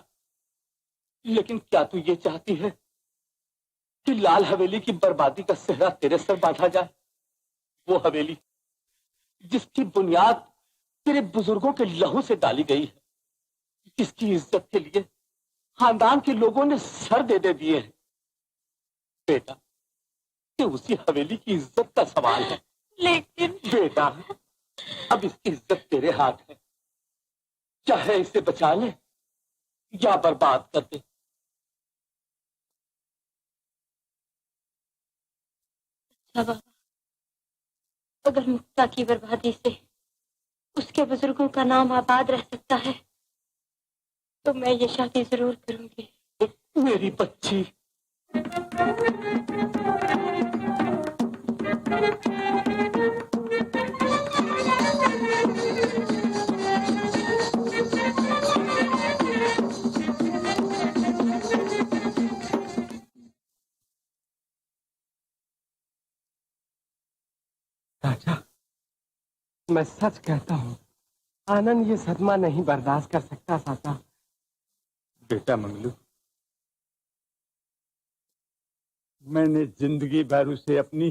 लेकिन क्या तू ये चाहती है कि लाल हवेली की बर्बादी का सेहरा तेरे सर बांधा जाए? वो हवेली जिसकी बुनियाद तेरे बुजुर्गों के लहू से डाली गई है, इसकी इज्जत के लिए खानदान के लोगों ने सर दे दिए हैं। बेटा, ये उसी हवेली की इज्जत का सवाल है। लेकिन बेटा, अब इसकी इज्जत तेरे हाथ है, चाहे इसे बचा ले या बर्बाद कर दे। अच्छा बाबा, अगर मुक्ता की बर्बादी से उसके बुजुर्गों का नाम आबाद रह सकता है तो मैं ये शादी जरूर करूंगी। मेरी बच्ची, चाचा, मैं सच कहता हूँ, आनंद ये सदमा नहीं बर्दाश्त कर सकता। चाचा, बेटा मंगलू, मैंने जिंदगी भर उसे अपनी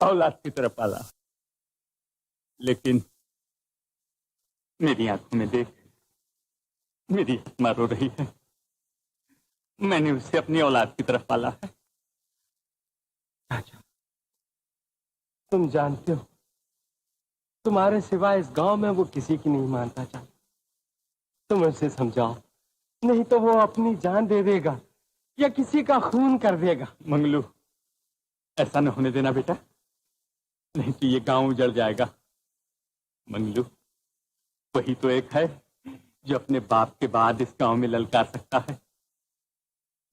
औलाद की तरह पाला, लेकिन मेरी आंखों में देख, मेरी आत्मा रो रही है। मैंने उसे अपनी औलाद की तरफ पाला है। चाचा, तुम जानते हो, तुम्हारे सिवा इस गांव में वो किसी की नहीं मानता। चाचा, तुम उसे समझाओ, नहीं तो वो अपनी जान दे देगा या किसी का खून कर देगा। मंगलू, ऐसा न होने देना बेटा, नहीं तो ये गांव उजड़ जाएगा। मंगलू, वही तो एक है जो अपने बाप के बाद इस गांव में ललकार सकता है।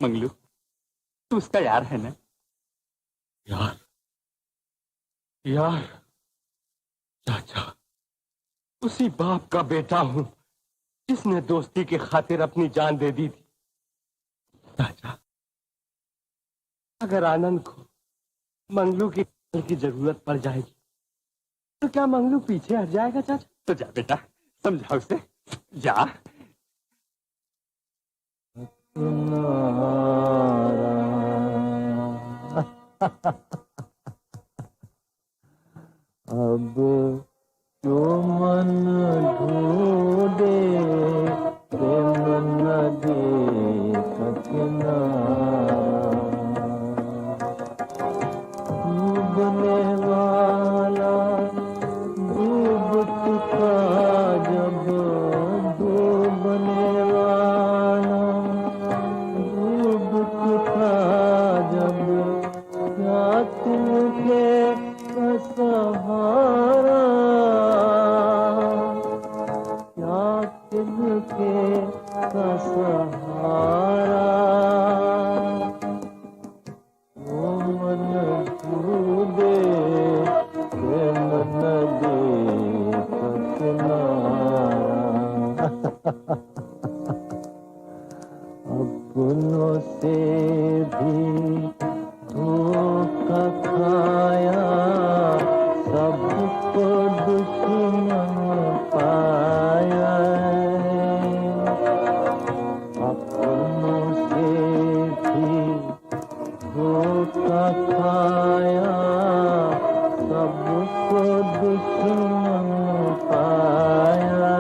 मंगलू, तू उसका यार है ना? यार? यार? चाचा, उसी बाप का बेटा हूं जिसने दोस्ती की खातिर अपनी जान दे दी थी। चाचा, अगर आनंद को मंगलू की जरूरत पड़ जाएगी तो क्या मंगलू पीछे हट जाएगा? चाचा, तो जा बेटा, समझा उसे, जा। अब जो मन ढूंढे प्रेम नदी का किनारा, डूबने वाला डूब चुका जब, डूबने वाला डूब चुका जब, क्या तुमके सहारा, क्या तिनके का सहारा, वो मन डूबे प्रेम नदी का किनारा। अपनों से भी धोखा खाया, सबको दुश्मन पाया, अपनों से भी धोखा खाया, सबको दुश्मन पाया,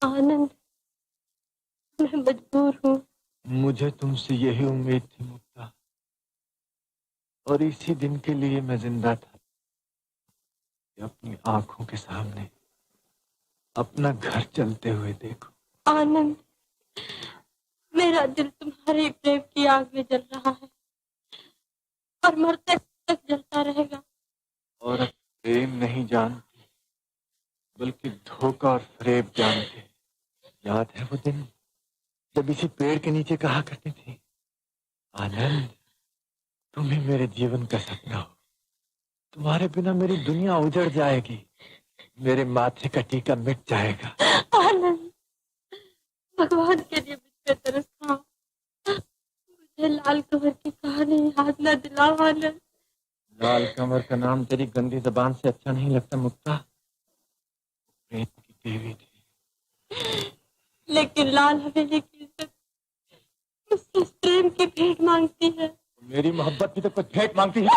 आनंद, मैं मजबूर हूँ। मुझे तुमसे यही उम्मीद थी मुक्ता, और इसी दिन के लिए मैं जिंदा था कि अपनी आंखों के सामने अपना घर चलते हुए देखो। आनंद, मेरा दिल तुम्हारे प्रेम की आग में जल रहा है और मरते तक जलता रहेगा। और प्रेम नहीं जानती बल्कि धोखा और फरेब जानते। याद है वो दिन जब इसी पेड़ के नीचे कहा करती थी, आनंद तुम ही मेरे जीवन का सपना हो, तुम्हारे बिना मेरी दुनिया उजड़ जाएगी, मेरे माथे का टीका मिट जाएगा। आनंद, भगवान के लिए मुझ पे तरस खाओ, मुझे लाल कमर की कहानी याद न दिलाओ। आनंद, लाल कमर का नाम तेरी गंदी जबान से अच्छा नहीं लगता मुक्ता, प्रेम की देवी थी। लेकिन लाल हवेली की इज्जत मुझसे प्रेम की भेंट मांगती है। मेरी मोहब्बत की तो कुछ भेंट मांगती है।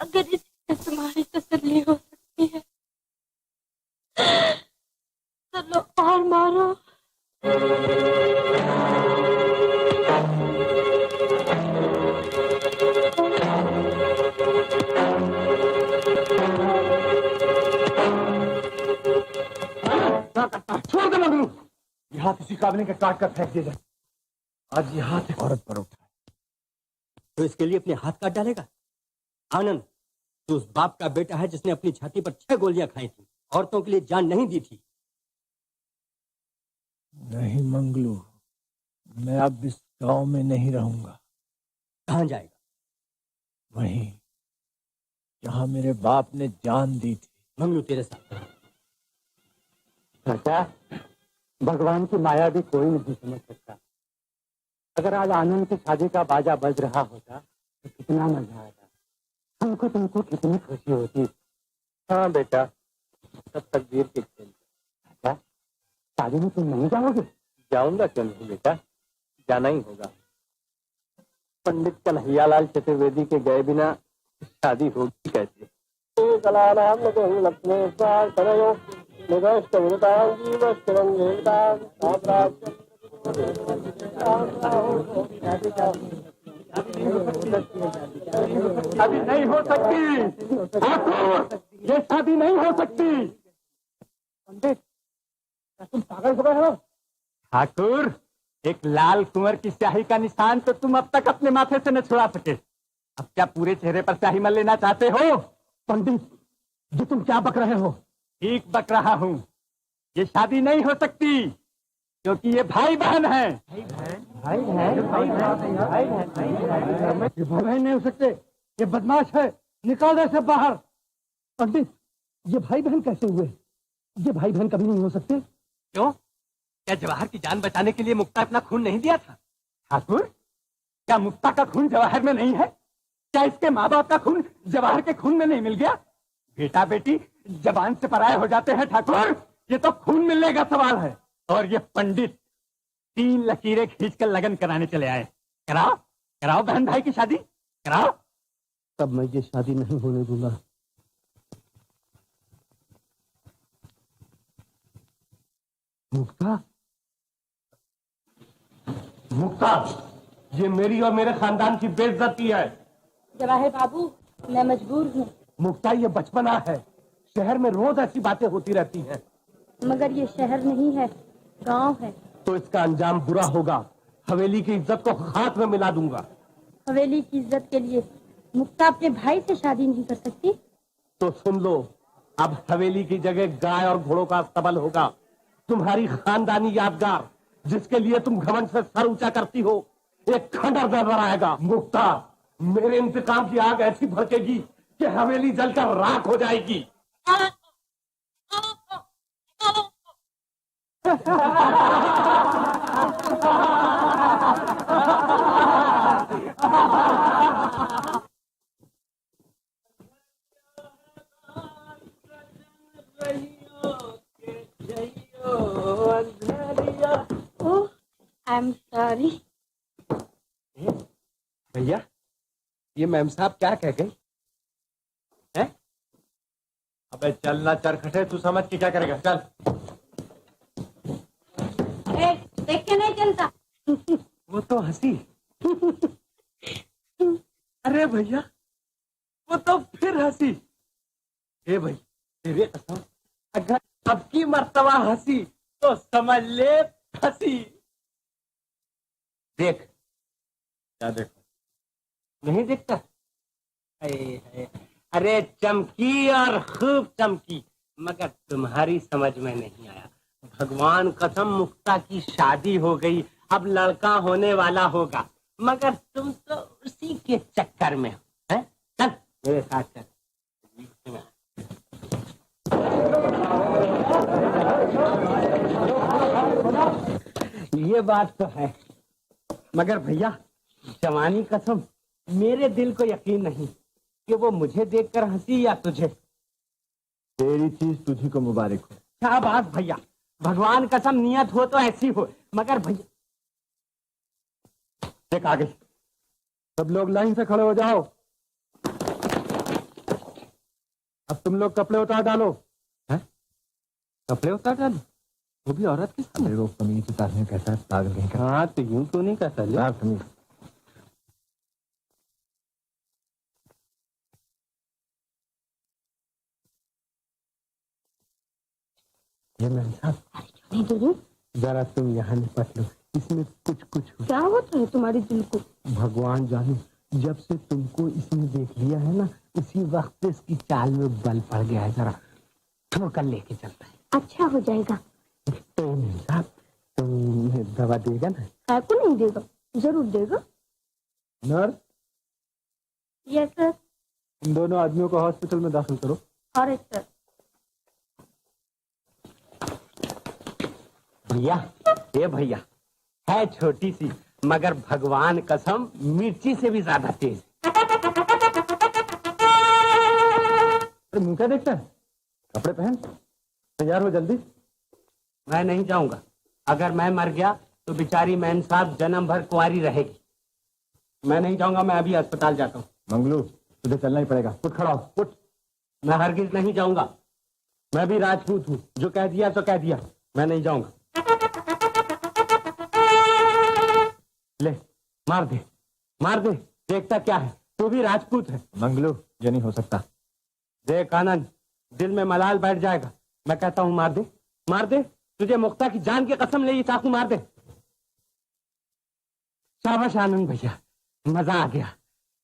अगर इससे तुम्हारी तसल्ली हो सकती है तो लो और मारो। छोड़ दे मंगलू, ये हाथ इसी काबिने का काट कर फेंक दिया जाए। आज ये हाथ एक औरत पर उठा है तो इसके लिए अपने हाथ काट डालेगा? आनंद, तू उस बाप का बेटा है जिसने अपनी छाती पर 6 गोलियां खाई थी, औरतों के लिए जान नहीं दी थी। नहीं मंगलू, मैं अब इस गांव में नहीं रहूंगा। कहां जाएगा? वहीं जहां मेरे बाप ने जान दी थी। मंगलू तेरे साथ। चाचा, भगवान की माया भी कोई नहीं समझ सकता। अगर आज आनंद की शादी का बाजा बज रहा होता तो कितना मजा आता, हमको तुमको कितनी खुशी होती। हाँ बेटा, सब तकदीर के खेल। चाचा, शादी में तुम नहीं जाओगे? जाऊंगा क्यों नहीं बेटा, जाना ही होगा। पंडित कन्हैयालाल चतुर्वेदी के गए बिना शादी होगी कैसे? शादी नहीं हो सकती, ये शादी नहीं हो सकती। पंडित, तुम पागल हो गए हो? ठाकुर, एक लाल कुंवर की स्याही का निशान तो तुम अब तक अपने माथे से न छुड़ा सके, अब क्या पूरे चेहरे पर स्याही मल लेना चाहते हो? पंडित, ये तुम क्या बक रहे हो? ठीक बक रहा हूँ, ये शादी नहीं हो सकती क्योंकि ये भाई बहन है। भाई बहन नहीं हो सकते, ये बदमाश है, निकाल दे सब बाहर। पंडित, ये भाई बहन कैसे हुए? ये भाई बहन कभी नहीं हो सकते। क्यों? क्या जवाहर की जान बचाने के लिए मुक्ता अपना खून नहीं दिया था? ठाकुर, क्या मुक्ता का खून जवाहर में नहीं है? क्या इसके माँ बाप का खून जवाहर के खून में नहीं मिल गया? बेटा बेटी जबान से पराये हो जाते हैं ठाकुर, ये तो खून मिलने का सवाल है। और ये पंडित 3 लकीरें खींचकर लगन कराने चले आए। कराओ कराओ बहन भाई की शादी कराओ। तब मैं ये शादी नहीं होने दूंगा। मुक्ता, मुक्ता, ये मेरी और मेरे खानदान की बेइज्जती है। जवाहिर बाबू, मैं मजबूर हूँ। मुक्ता, ये बचपना है, शहर में रोज ऐसी बातें होती रहती हैं। मगर ये शहर नहीं है, गांव है। तो इसका अंजाम बुरा होगा, हवेली की इज्जत को खाक में मिला दूंगा। हवेली की इज्जत के लिए मुक्ता अपने भाई से शादी नहीं कर सकती। तो सुन लो, अब हवेली की जगह गाय और घोड़ों का अस्तबल होगा, तुम्हारी खानदानी यादगार जिसके लिए तुम घमंड से सर ऊंचा करती हो, एक खंडर नजर आएगा। मुक्ता, मेरे इंतकाम की आग ऐसी भड़केगी कि हवेली जलकर राख हो जाएगी। I am sorry. भैया, ये मैम साहब क्या कह गई है? अबे चलना चरखटे, तू समझ के क्या करेगा? चल। देख के नहीं चलता। वो तो हंसी। अरे भैया वो तो फिर हंसी। ए भाई तेरे कसम, अगर अब की मर्तबा हंसी तो समझ ले हंसी। देख। क्या देखो? नहीं देखता? अरे चमकी और खूब चमकी, मगर तुम्हारी समझ में नहीं आया। भगवान कसम मुक्ता की शादी हो गई, अब लड़का होने वाला होगा, मगर तुम तो उसी के चक्कर में हो। हैं? चल मेरे साथ चल। ये बात तो है, मगर भैया जवानी कसम मेरे दिल को यकीन नहीं कि वो मुझे देखकर हंसी या तुझे। तेरी चीज तुझी को मुबारक हो। क्या बात भैया, भगवान कसम नियत हो तो ऐसी हो, मगर भैया देख आ गई। सब लोग लाइन से खड़े हो जाओ। अब तुम लोग कपड़े उतार डालो। हैं? कपड़े उतार डालो? वो भी औरत के सामने? वो कमीज उतारने कैसा पागल कहीं का। हाँ तो यूं तो नहीं कहता ले। कमीज। ये मैम साहब जरा तुम यहाँ निपट लो, इसमें कुछ कुछ हो। क्या होता है तुम्हारे दिल को? भगवान जाने, जब से तुमको इसने देख लिया है ना, उसी वक्त इसकी चाल में बल पड़ गया है। जरा ठोकर लेके चलता है। अच्छा हो जाएगा। तो मैम साहब तुम दवा देगा ना? काय को नहीं देगा, जरूर देगा। Nurse, yes sir. इन दोनों आदमियों को हॉस्पिटल में दाखिल करो। और सर। भैया ये भैया है छोटी सी, मगर भगवान कसम मिर्ची से भी ज्यादा तेज। अरे मुंह क्या देखता है? कपड़े पहन, तैयार हो जल्दी। मैं नहीं जाऊंगा। अगर मैं मर गया तो बेचारी मैन साहब जन्म भर कुंवारी रहेगी। मैं नहीं जाऊंगा, मैं अभी अस्पताल जाता हूँ। मंगलू तुझे चलना ही पड़ेगा। उठ खड़ा हो, उठ। मैं हरगिज नहीं जाऊंगा। मैं भी राजपूत हूँ, जो कह दिया तो कह दिया, मैं नहीं जाऊंगा। ले मार दे, मार दे, देखता क्या है, तू भी राजपूत है। मंगलू ये नहीं हो सकता। देख आनंद, दिल में मलाल बैठ जाएगा। मैं कहता हूँ मार दे, मार दे, तुझे मुक्ता की जान की कसम ले, ये चाकू मार दे। शाबाश आनंद भैया, मजा आ गया।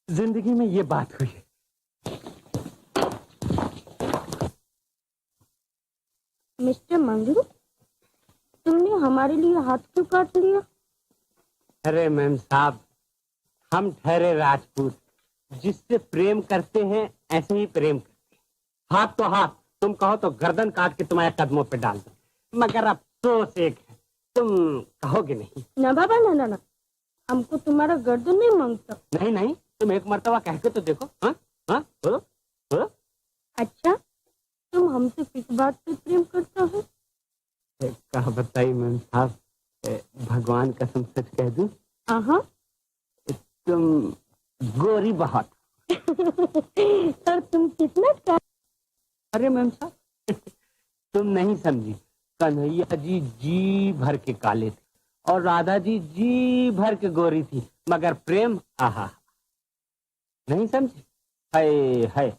जिंदगी में ये बात हुई। मिस्टर मंगलू, तुमने हमारे लिए हाथ क्यों काट लिया? अरे मैम साहब, हम ठहरे राजपूत, जिससे प्रेम करते हैं ऐसे ही प्रेम करते हैं। हाथ तो हाथ, तुम कहो तो गर्दन काट के तुम्हारे कदमों पे डाल दो, मगर अफसोस एक है, तुम कहोगे नहीं। ना बाबा ना ना ना, हमको तुम्हारा गर्दन नहीं मांगता। नहीं नहीं, तुम एक मर्तबा कह के तो देखो। हाँ हाँ बोलो बोलो। अच्छा तुम हमसे किस बात पे प्रेम करता हो? कहा बताइए मैम साहब, भगवान कसम सच कह दूं? हाँ। तुम गोरी बहुत। और तुम कितना का? अरे मैम साहब तुम नहीं समझी, कन्हैया जी जी भर के काले थे और राधा जी जी भर के गोरी थी, मगर प्रेम आहा नहीं समझी। हाय हाय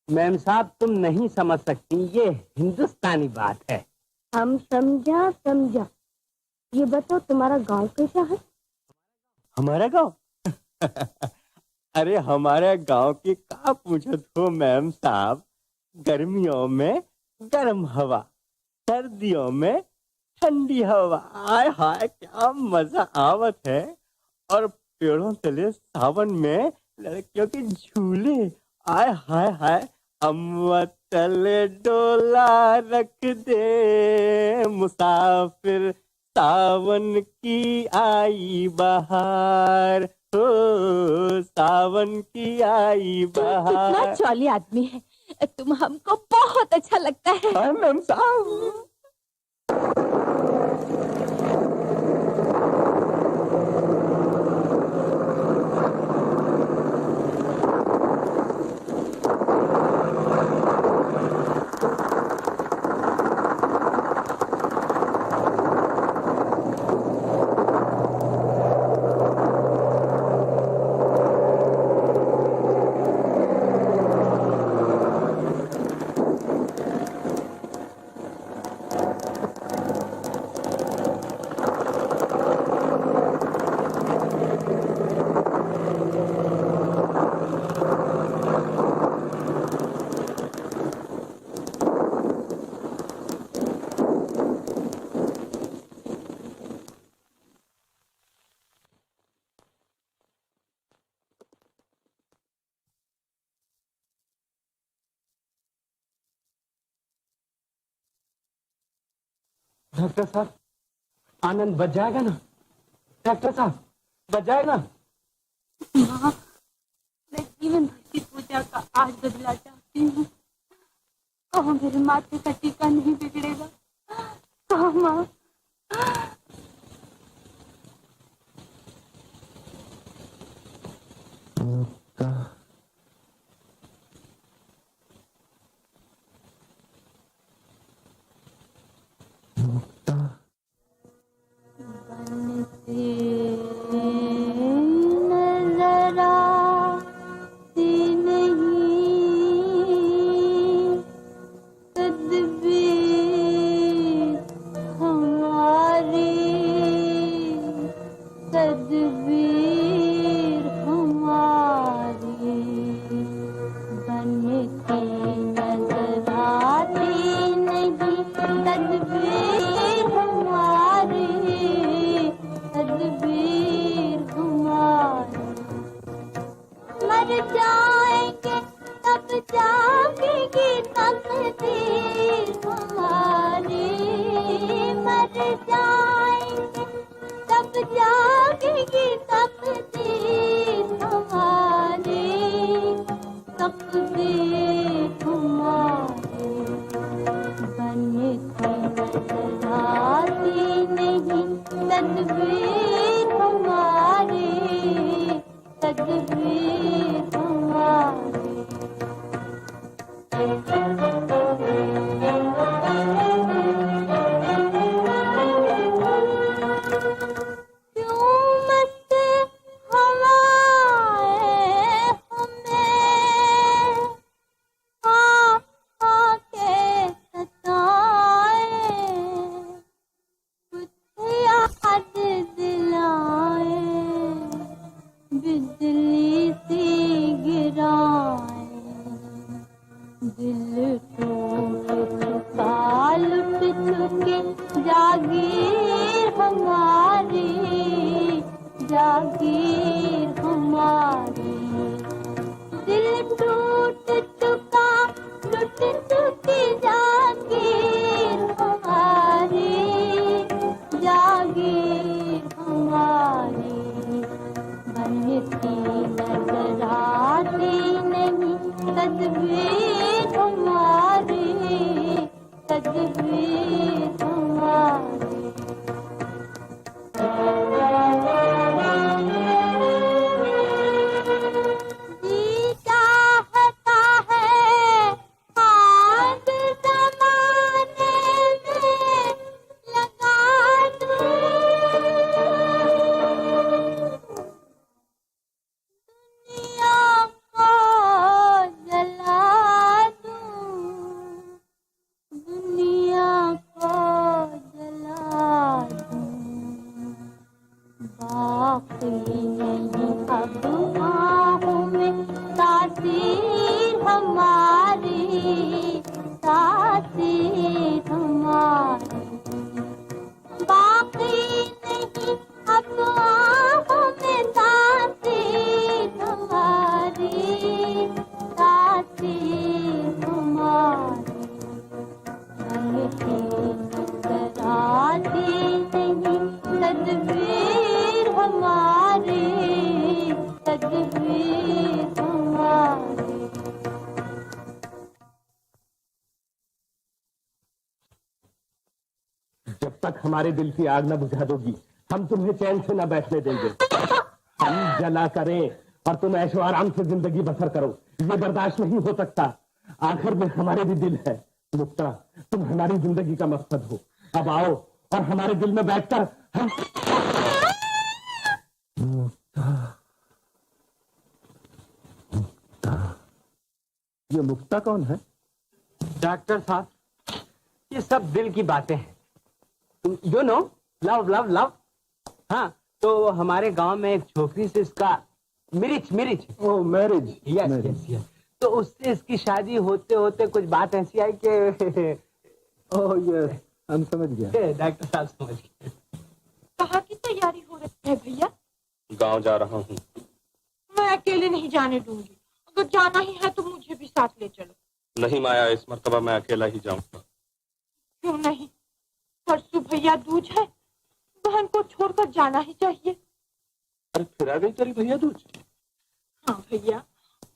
मैम साहब, तुम नहीं समझ सकती, ये हिंदुस्तानी बात है। हम समझा। ये बताओ तुम्हारा गांव कैसा है? हमारा गांव अरे हमारे गांव की का पूछत हो मैम साहब। गर्मियों में गर्म हवा, सर्दियों में ठंडी हवा, आय हाय क्या मजा आवत है। और पेड़ों तले सावन में लड़कियों के झूले, आय हाय हाय। अम्मा तले डोला रख दे मुसाफिर, सावन की आई बहार, हो सावन की आई बहार। कितना चौली आदमी है, तुम हमको बहुत अच्छा लगता है। मैम साहब डॉक्टर साहब, आनंद बच जाएगा ना? डॉक्टर साहब, बच जाएगा? माँ, मैं जीवन भर की पूजा का आज बदला चाहती हूँ। कहो मेरे माथे का टीका नहीं बिगड़ेगा? कहो माँ। हमारे दिल की आग न बुझा दोगी, हम तुम्हें चैन से न बैठने देंगे। हम जला करें और तुम ऐशो आराम से जिंदगी बसर करो, ये बर्दाश्त नहीं हो सकता। आखिर में हमारे भी दिल है। मुक्ता, तुम हमारी जिंदगी का मकसद हो। अब आओ और हमारे दिल में बैठकर हम ये मुक्ता कौन है? डॉक्टर साहब, ये सब दिल की बातें हैं। You know, love love love. हाँ, तो हमारे गांव में एक छोकरी से इसका मिरिच ओह मैरिज। Yes yes. तो उससे इसकी शादी होते होते कुछ बात ऐसी आई कि ओह यस, हम समझ गए। डॉक्टर साहब समझ गए। कहाँ की तैयारी हो रही है भैया? गांव जा रहा हूँ। मैं अकेले नहीं जाने दूंगी। अगर जाना ही है तो मुझे भी साथ ले चलो। नहीं माया, इस मर्तबा मैं अकेला ही जाऊंगा। क्यों नहीं? परसों भैया भैया दूज है, बहन को छोड़कर जाना ही चाहिए। अरे फिर आ गई तेरी भैया दूज। हाँ भैया,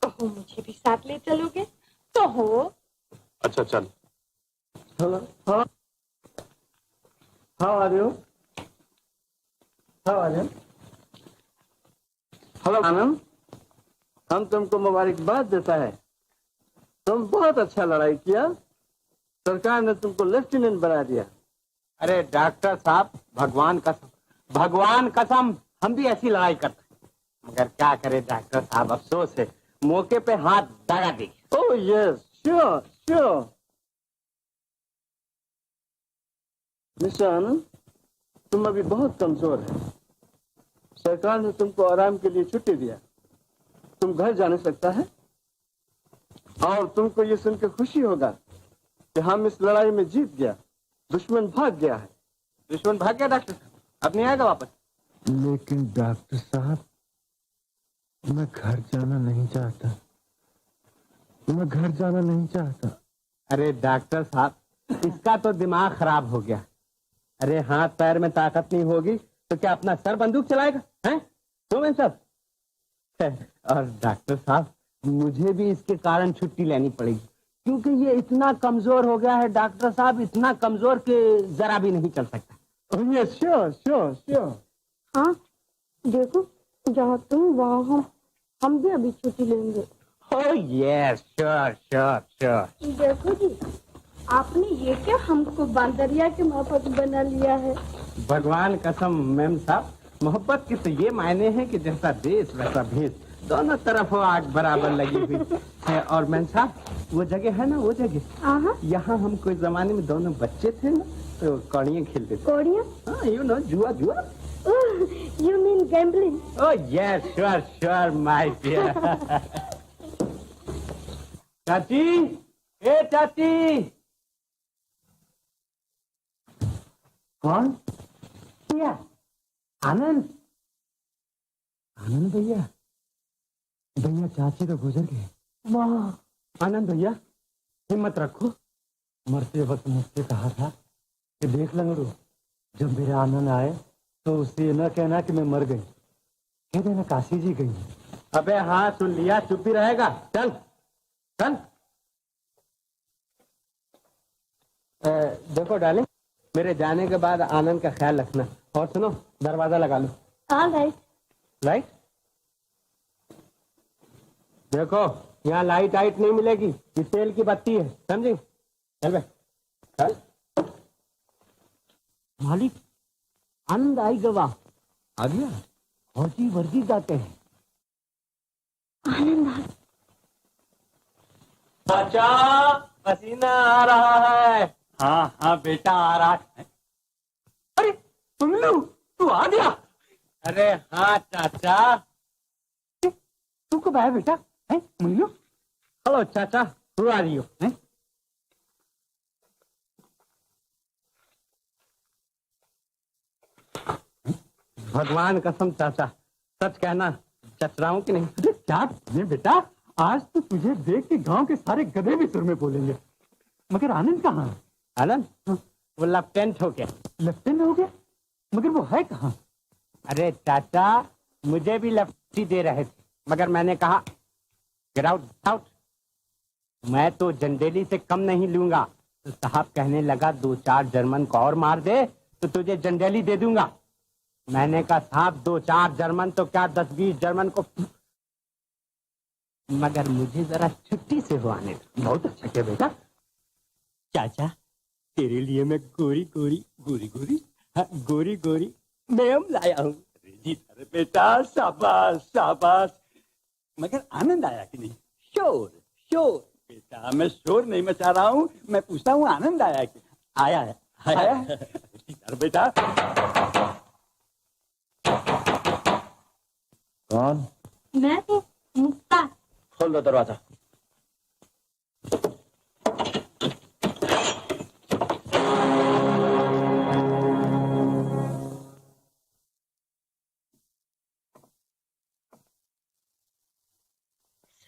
कहो मुझे भी साथ ले चलोगे? कहो। अच्छा चल। हेलो, हाँ, how are you? How are you? Hello Anand, हम तुमको मुबारकबाद देता है। तुम बहुत अच्छा लड़ाई किया, सरकार ने तुमको लेफ्टिनेंट बना दिया। अरे डॉक्टर साहब, भगवान कसम हम भी ऐसी लड़ाई करते हैं, मगर क्या करे डॉक्टर साहब, अफसोस है मौके पे हाथ दगा दी। Oh yes, sure sure. Mister Anand, तुम अभी बहुत कमजोर है। सरकार ने तुमको आराम के लिए छुट्टी दिया, तुम घर जाने सकता है। और तुमको ये सुनकर खुशी होगा कि हम इस लड़ाई में जीत गया, दुश्मन भाग गया है। दुश्मन भाग गया डॉक्टर साहब, अब नहीं आएगा वापस। लेकिन डॉक्टर साहब, मैं घर जाना नहीं चाहता, मैं घर जाना नहीं चाहता। अरे डॉक्टर साहब, इसका तो दिमाग खराब हो गया। अरे हाथ पैर में ताकत नहीं होगी तो क्या अपना सर बंदूक चलाएगा? हैं? तुम सब। और डॉक्टर साहब, मुझे भी इसके कारण छुट्टी लेनी पड़ेगी, क्योंकि ये इतना कमजोर हो गया है डॉक्टर साहब, इतना कमजोर कि जरा भी नहीं चल सकता। Sure sure sure. हाँ देखो, जहाँ तुम वहाँ हम भी अभी छुट्टी लेंगे। ओह यस, श्योर श्योर श्योर। देखो जी, आपने ये क्या हमको बांदरिया के मोहब्बत बना लिया है। भगवान कसम मैम साहब, मोहब्बत के तो ये मायने हैं कि जैसा देश वैसा भेष, दोनों तरफ वो आग बराबर लगी हुई है। और मैम साहब, वो जगह है ना, वो जगह, यहाँ हम कोई जमाने में दोनों बच्चे थे ना, तो कौड़ियाँ खेलते थे। कौड़ियाँ? हाँ, यू नो, जुआ जुआ। You mean gambling? Oh yes, sure, sure, my dear. चाची, ए चाची। कौन? भैया, आनंद। आनंद भैया, भैया चाची तो गुजर गए। वाह आनंद भैया, हिम्मत रखो। मरते वक्त मुझसे कहा था कि देख लंगड़ू, जब मेरे आनंद आए तो उससे न कहना कि मैं मर गई, कह देना काशी जी गई। अबे हाँ, सुन लिया, चुप भी रहेगा। चल चल। देखो डार्लिंग, मेरे जाने के बाद आनंद का ख्याल रखना। और सुनो, दरवाजा लगा लो। हाँ लाइट। लाइट? देखो, यहाँ लाइट आइट नहीं मिलेगी, ये तेल की बत्ती है, समझी? चल बे, चल। मालिक, आनंद आई गवा आ गया, फौजी वर्दी जाते हैं। आनंद चाचा, पसीना आ रहा है। हाँ हाँ बेटा, आ रहा है। अरे मंगलू, तू आ गया? अरे हाँ चाचा। तू कब आया बेटा? है मंगलू? हेलो चाचा, तू आ रही हो? भगवान कसम चाचा, सच कहना, चचरा हूं कि नहीं? अरे क्या ये बेटा, आज तो तुझे देख के गांव के सारे गधे भी सुर में बोलेंगे। मगर आनंद कहाँ है? आनंद? वो लेफ्टिनेंट हो गया। लेफ्टिनेंट हो गया? मगर वो है कहाँ? अरे चाचा, मुझे भी लेफ्टी दे रहे थे, मगर मैंने कहा गेट आउट आउट, मैं तो जंडेली से कम नहीं लूंगा। तो साहब कहने लगा 2-4 जर्मन को और मार दे तो तुझे जंडेली दे दूंगा। मैंने कहा साहब 2-4 जर्मन तो क्या 10-20 जर्मन को, मगर मुझे जरा छुट्टी से हो आने दो। बहुत अच्छा किया बेटा। चाचा, तेरे लिए मैं गोरी गोरी गोरी गोरी हाँ, गोरी गोरी मैम लाया हूँ। अरे बेटा, शाबाश शाबाश। मगर आनंद आया कि नहीं? शोर शोर बेटा, मैं शोर नहीं मचा रहा हूँ, मैं पूछता हूँ आनंद आया कि आया है? आया है? अरे बेटा। कौन? मैं तो मुक्ता। खोल दो दरवाजा।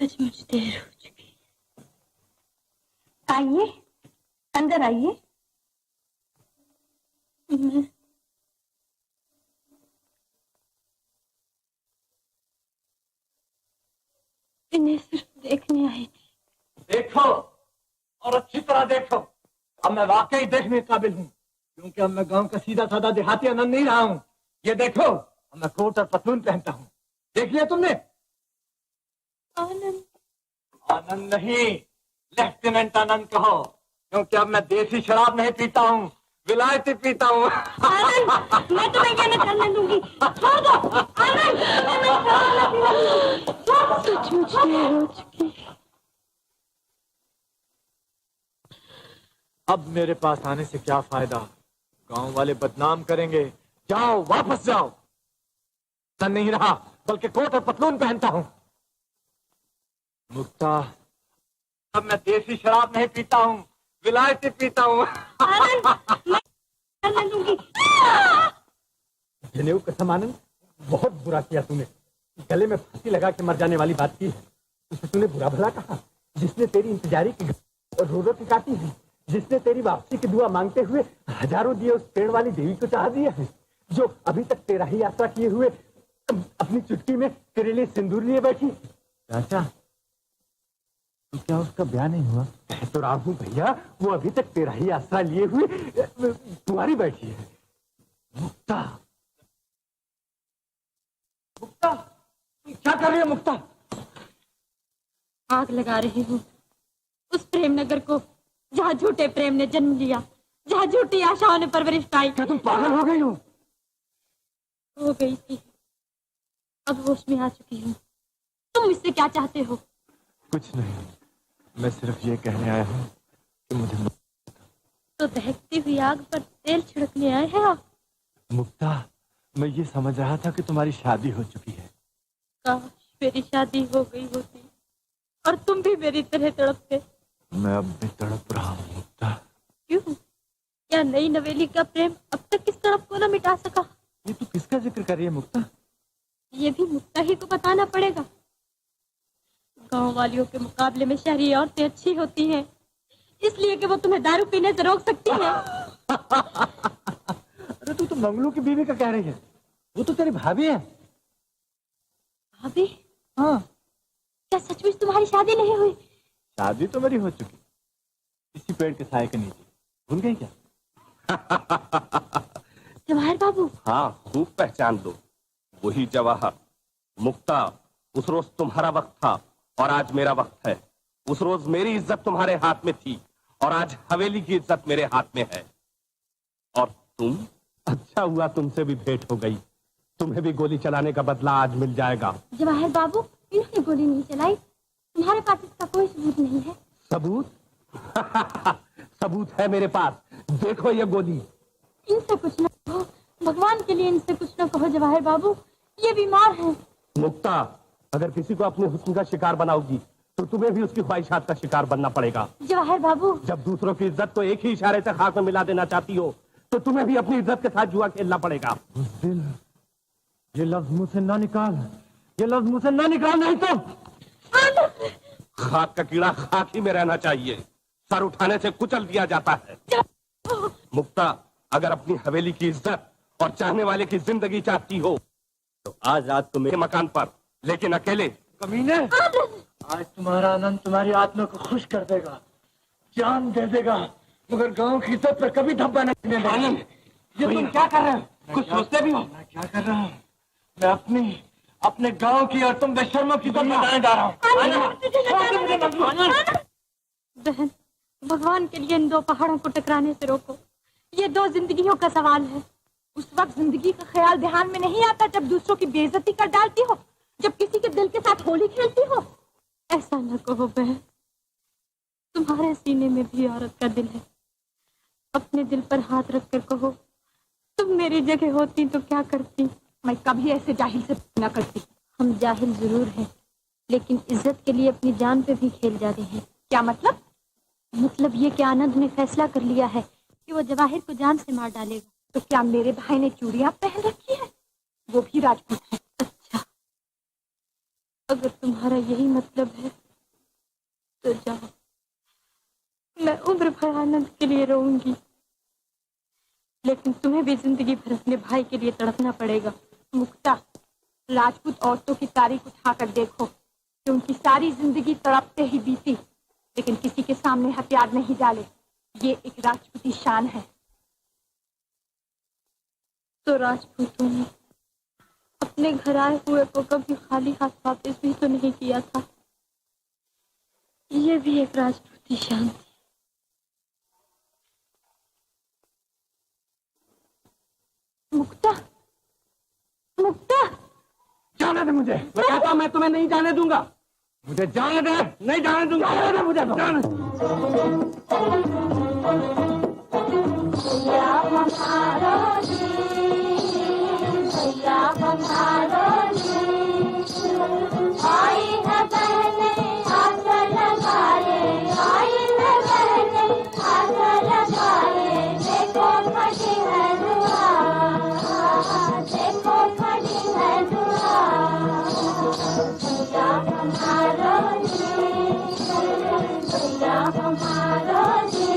सचमुच देर हो चुकी। आइए, अंदर आइए। मैं इन्हें सिर्फ देखने आई थी। देखो और अच्छी तरह देखो, अब मैं वाकई देखने के काबिल हूँ, क्योंकि अब मैं गांव का सीधा साधा देहाती आनंद नहीं रहा हूँ। ये देखो, अब मैं कोट और पतलून पहनता हूँ। देख लिया तुमने? आनंद? आनंद नहीं, लेफ्टिनेंट आनंद कहो, क्योंकि अब मैं देसी शराब नहीं पीता हूँ, विलायती पीता हूँ। आनंद, मैं तुम्हें क्या न करने दूंगी। छोड़ दो आनंद, मैं शराब न पीऊंगी। सचमुच देर हो चुकी। अब मेरे पास आने से क्या फायदा? गांव वाले बदनाम करेंगे। जाओ, वापस जाओ। सन नहीं रहा, बल्कि कोट और पतलून पहनता हूँ। मुक्ता, अब मैं देसी शराब नहीं पीता हूँ, विलायती पीता हूँ। जनेऊ कसम आनंद, बहुत बुरा किया तूने। गले में फांसी लगा के मर जाने वाली बात की है। उसे तूने बुरा भला कहा, जिसने तेरी इंतजारी की और रो रो के काटी है, जिसने तेरी वापसी की दुआ मांगते हुए हजारों दिए उस पेड़ वाली देवी को चाह दिए हैं, जो अभी तक तेरा ही यात्रा किए हुए अपनी चुटकी में तेरे लिए सिंदूर लिए बैठी। चाचा, तो क्या उसका ब्याह नहीं हुआ? तो राहु भैया, वो अभी तक तेरा ही आसरा लिए हुए तुम्हारी बैठी है। मुक्ता, मुक्ता, क्या कर रही है मुक्ता? आग लगा रही हूँ उस प्रेम नगर को जहाँ झूठे प्रेम ने जन्म लिया, जहाँ झूठी आशाओं ने परवरिश पाई। क्या तुम पागल हो गई हो? हो गई थी, अब होश में आ चुकी हूँ। तुम मुझसे क्या चाहते हो? कुछ नहीं, मैं सिर्फ ये कहने आया हूँ कि मुझे तो दहकती हुई आग पर तेल छिड़कने आए हैं आप? मुक्ता, मैं ये समझ रहा था कि तुम्हारी शादी हो चुकी है। काश मेरी शादी हो गई होती और तुम भी मेरी तरह तड़पते। मैं अब भी तड़प रहा हूँ मुक्ता। क्यों? क्या नई नवेली का प्रेम अब तक किस तड़प को न मिटा सका? ये तू किसका जिक्र कर रही है मुक्ता? ये भी मुक्ता ही को बताना पड़ेगा। गांव वालियों के मुकाबले में शहरी औरतें अच्छी होती हैं, इसलिए कि वो तुम्हें दारू पीने से रोक सकती हैं। अरे तू तो मंगलू की बीवी का कह रही है, वो तो तेरी भाभी है। भाभी? हाँ। क्या सचमुच तुम्हारी शादी नहीं हुई? शादी तो मेरी हो चुकी, इसी पेड़ के साए के नीचे। भूल गई क्या? जवाहर बाबू? हाँ, खूब पहचान दो, वही जवाहर। मुक्ता, उस रोज तुम्हारा वक्त था और आज मेरा वक्त है। उस रोज मेरी इज्जत तुम्हारे हाथ में थी और आज हवेली की इज्जत मेरे हाथ में है। और तुम? अच्छा हुआ तुमसे भी भेंट हो गई। तुम्हें भी गोली चलाने का बदला आज मिल जाएगा। जवाहर बाबू, इन्होंने गोली नहीं चलाई, तुम्हारे पास इसका कोई सबूत नहीं है। सबूत? सबूत है मेरे पास, देखो ये गोली। इनसे कुछ न कहो, भगवान के लिए इनसे कुछ न कहो जवाहर बाबू, ये बीमार है। मुक्ता, अगर किसी को अपने हुस्न का शिकार बनाओगी तो तुम्हें भी उसकी ख्वाहिशात का शिकार बनना पड़ेगा। जवाहर बाबू, जब दूसरों की इज्जत को एक ही इशारे से खाक में मिला देना चाहती हो तो तुम्हें भी अपनी इज्जत के साथ जुआ खेलना पड़ेगा। ये लफ्ज मुंह से ना निकाल, ये लफ्ज मुंह से ना निकाल, नहीं तो खाक का कीड़ा खाक ही में रहना चाहिए, सर उठाने से कुचल दिया जाता है। मुक्ता, अगर अपनी हवेली की इज्जत और चाहने वाले की जिंदगी चाहती हो तो आज रात को मेरे मकान पर, लेकिन अकेले। कमीने, आज तुम्हारा आनंद तुम्हारी आत्मा को खुश कर देगा, जान दे देगा, मगर गांव की इज्जत पर कभी धब्बा नहीं देगा। आनंद, ये तुम क्या कर रहे हो? कुछ सोचते भी हो? मैं क्या कर रहा हूँ? मैं अपने गांव की और तुम बेशर्मों की इज्जत बताने जा रहा हूँ। बहन, भगवान के लिए इन दो पहाड़ों को टकराने से रोको। ये दो जिंदगियों का सवाल है। उस वक्त जिंदगी का ख्याल ध्यान में नहीं आता जब दूसरों की बेइज्जती कर डालती हो, जब किसी के दिल के साथ होली खेलती हो। ऐसा न कहो बहन, तुम्हारे सीने में भी औरत का दिल है। अपने दिल पर हाथ रख कर कहो, तुम मेरी जगह होती तो क्या करती? मैं कभी ऐसे जाहिल से न करती। हम जाहिल जरूर हैं, लेकिन इज्जत के लिए अपनी जान पे भी खेल जाते हैं। क्या मतलब? मतलब ये कि आनंद ने फैसला कर लिया है कि वो जवाहिर को जान से मार डालेगा। तो क्या मेरे भाई ने चूड़ियां पहन रखी है? वो भी राजपूत है। अच्छा, अगर तुम्हारा यही मतलब है तो जाओ, मैं उम्र भर आनंद के लिए रोऊंगी। लेकिन तुम्हें भी जिंदगी भर अपने भाई के लिए तड़पना पड़ेगा। मुक्ता, राजपूत औरतों की तारीख उठाकर देखो कि उनकी सारी जिंदगी तड़पते ही बीती, लेकिन किसी के सामने हथियार नहीं डाले। ये एक राजपूती शान है। तो राजपूतों ने अपने घर आए हुए को कभी खाली हाथ वापस भी तो नहीं किया था। ये भी एक राजपूती शान थी। मुक्ता, मुक्ता, जाने दे मुझे। मैं कहता हूं मैं तुम्हें नहीं जाने दूंगा। मुझे जाने दे, नहीं जाने दूंगा। जाने दे मुझे, जाने। भैया हमारो जी, भैया हमारो जी, आई है बहने हाथ लगाए, आई है बहने हाथ लगाए, देखो खड़ी है दुआ, देखो खड़ी है दुआ, भैया हमारो जी, भैया हमारो जी।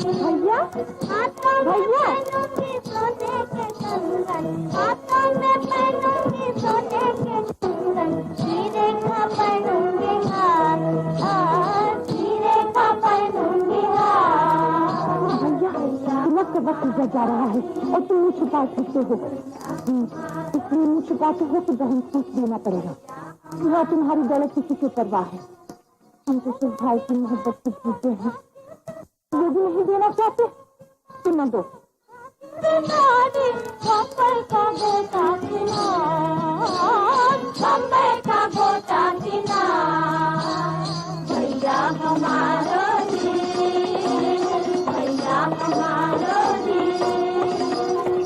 भैया, हाथों में पहनूंगी सोने के कंगन, हाथों में पहनूंगी सोने के कंगन, हीरे का पहनूंगी हार, हीरे का पहनूंगी हार। भैया, वक्त वक्त गुजर जा रहा है और तुम मुँह छुपा सकते हो, इसलिए मुँह छुपाते हो तो बहन पूछ देना पड़ेगा। वह तुम्हारी दौलत किसी की परवाह है। हम तो सिर्फ भाई की मोहब्बत से पूछते हैं, वो भी नहीं देना चाहते तो न दो। बम्बई का गोटा सिना, बम्बई का गोटा सिना, भैया हमारो जी, भैया हमारो जी,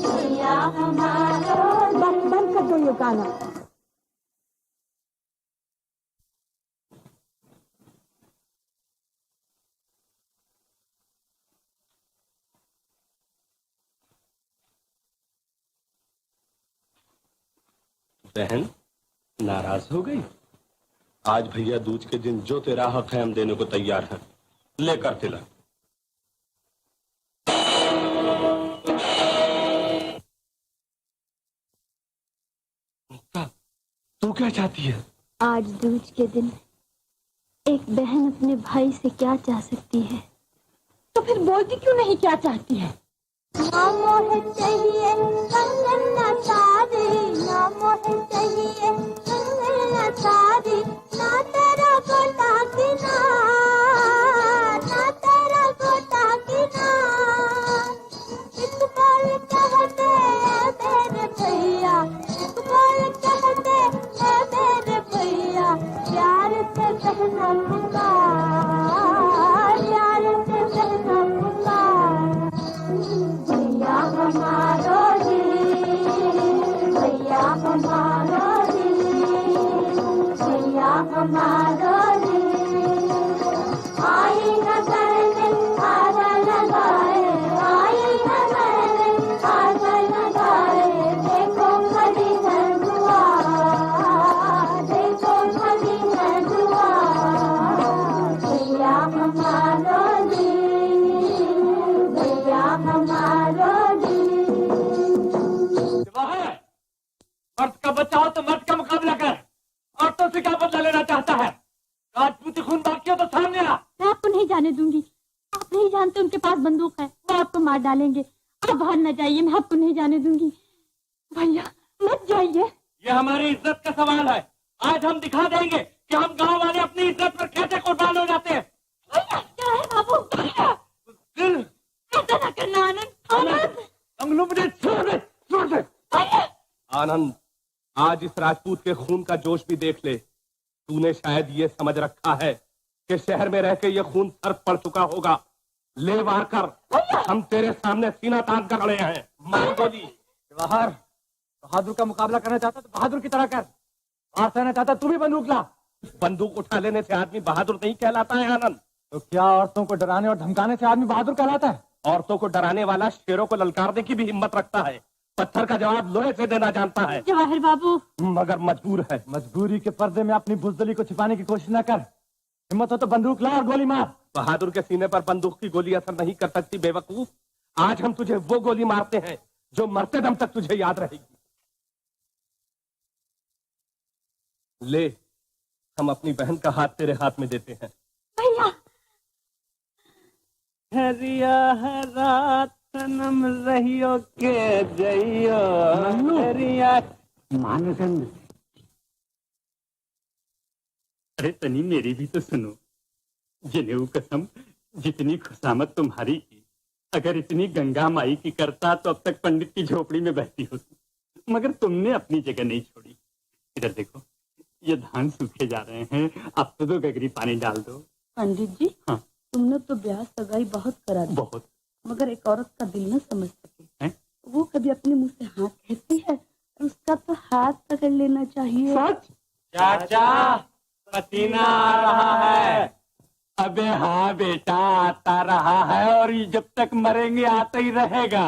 भैया हमारो। बस बंद कर दो ये गाना। बहन नाराज हो गई? आज भैया दूज के दिन जो तेरा हक है हम देने को तैयार हैं। लेकर तिलक। तू क्या चाहती है? आज दूज के दिन एक बहन अपने भाई से क्या चाह सकती है? तो फिर बोलती क्यों नहीं क्या चाहती है? ना मोहे चाहिए कंगन न सारी, ना मोहे चाहिए कंगन न सारी, ना तेरा गोटा किना, ना तेरा गोटा किना। इकबाल कहते हैं मेरे भैया, इकबाल कहते हैं मेरे भैया, प्यार से कहना पुकार, प्यार से कहना पुकार। भैया हमारो जी, भैया हमारो जी, भैया हमारो जी, आई न बहने हाथ लगाए, आई न बहने हाथ लगाए, देखो खड़ी है दुआ, देखो खड़ी है दुआ, भैया हमारो जी, भैया हमारो जी। मर्द का बच्चा हो तो मर्द का मुकाबला कर। औरतों से क्या बदला लेना चाहता है? राजपूती खून बाकी हो तो सामने आ। मैं आपको नहीं जाने दूंगी। आप नहीं जानते उनके पास बंदूक है, वो आपको मार डालेंगे। आप बाहर न जाइए, मैं आपको नहीं जाने दूंगी। भैया मत जाइए। ये हमारी इज्जत का सवाल है। आज हम दिखा देंगे कि हम गांव वाले अपनी इज्जत पर कैसे कुर्बान हो जाते हैं। भैया क्या है बाबू? भैया ऐसा ना करना आनंद। आनंद मुझे छोड़ दे, छोड़ दे। आनंद, आज इस राजपूत के खून का जोश भी देख ले। तूने शायद ये समझ रखा है कि शहर में रह के ये खून सर पड़ चुका होगा। ले वार कर, हम तेरे सामने सीना तान कर खड़े हैं। मार गोली। जवाहर, बहादुर का मुकाबला करना चाहता तो बहादुर की तरह कर। मार सहना चाहता तू भी बंदूक ला। बंदूक उठा लेने से आदमी बहादुर नहीं कहलाता है आनंद। तो क्या औरतों को डराने और धमकाने से आदमी बहादुर कहलाता है? औरतों को डराने वाला शेरों को ललकारने की भी हिम्मत रखता है। पत्थर का जवाब लोहे से देना जानता है। जवाहिर बाबू, मगर मजबूर है। मजबूरी के पर्दे में अपनी बुजदली को छिपाने की कोशिश न कर। हिम्मत हो तो बंदूक ला और गोली मार। बहादुर के सीने पर बंदूक की गोली असर नहीं कर सकती बेवकूफ। आज हम तुझे वो गोली मारते हैं जो मरते दम तक तुझे याद रहेगी। ले, हम अपनी बहन का हाथ तेरे हाथ में देते हैं। भैया हरिया है रात सनम रहियो के जइयो हरिया मानचंद, अरे तनी मेरी भी तो सुनो। जनेऊ कसम, जितनी खुशामद तुम्हारी की, अगर इतनी गंगा माई की करता तो अब तक पंडित की झोपड़ी में बहती होती, मगर तुमने अपनी जगह नहीं छोड़ी। इधर देखो, ये धान सूखे जा रहे हैं, अब तो दो गगरी पानी डाल दो। पंडित जी, हाँ। तुमने तो ब्याह सगाई बहुत करा दी, बहुत, मगर एक औरत का दिल न समझ सके है? वो कभी अपने मुंह से हाँ कहती है, उसका तो हाथ पकड़ लेना चाहिए। सच? चाचा, पसीना आ रहा है। अबे हाँ बेटा, आता रहा है और ये जब तक मरेंगे आता ही रहेगा।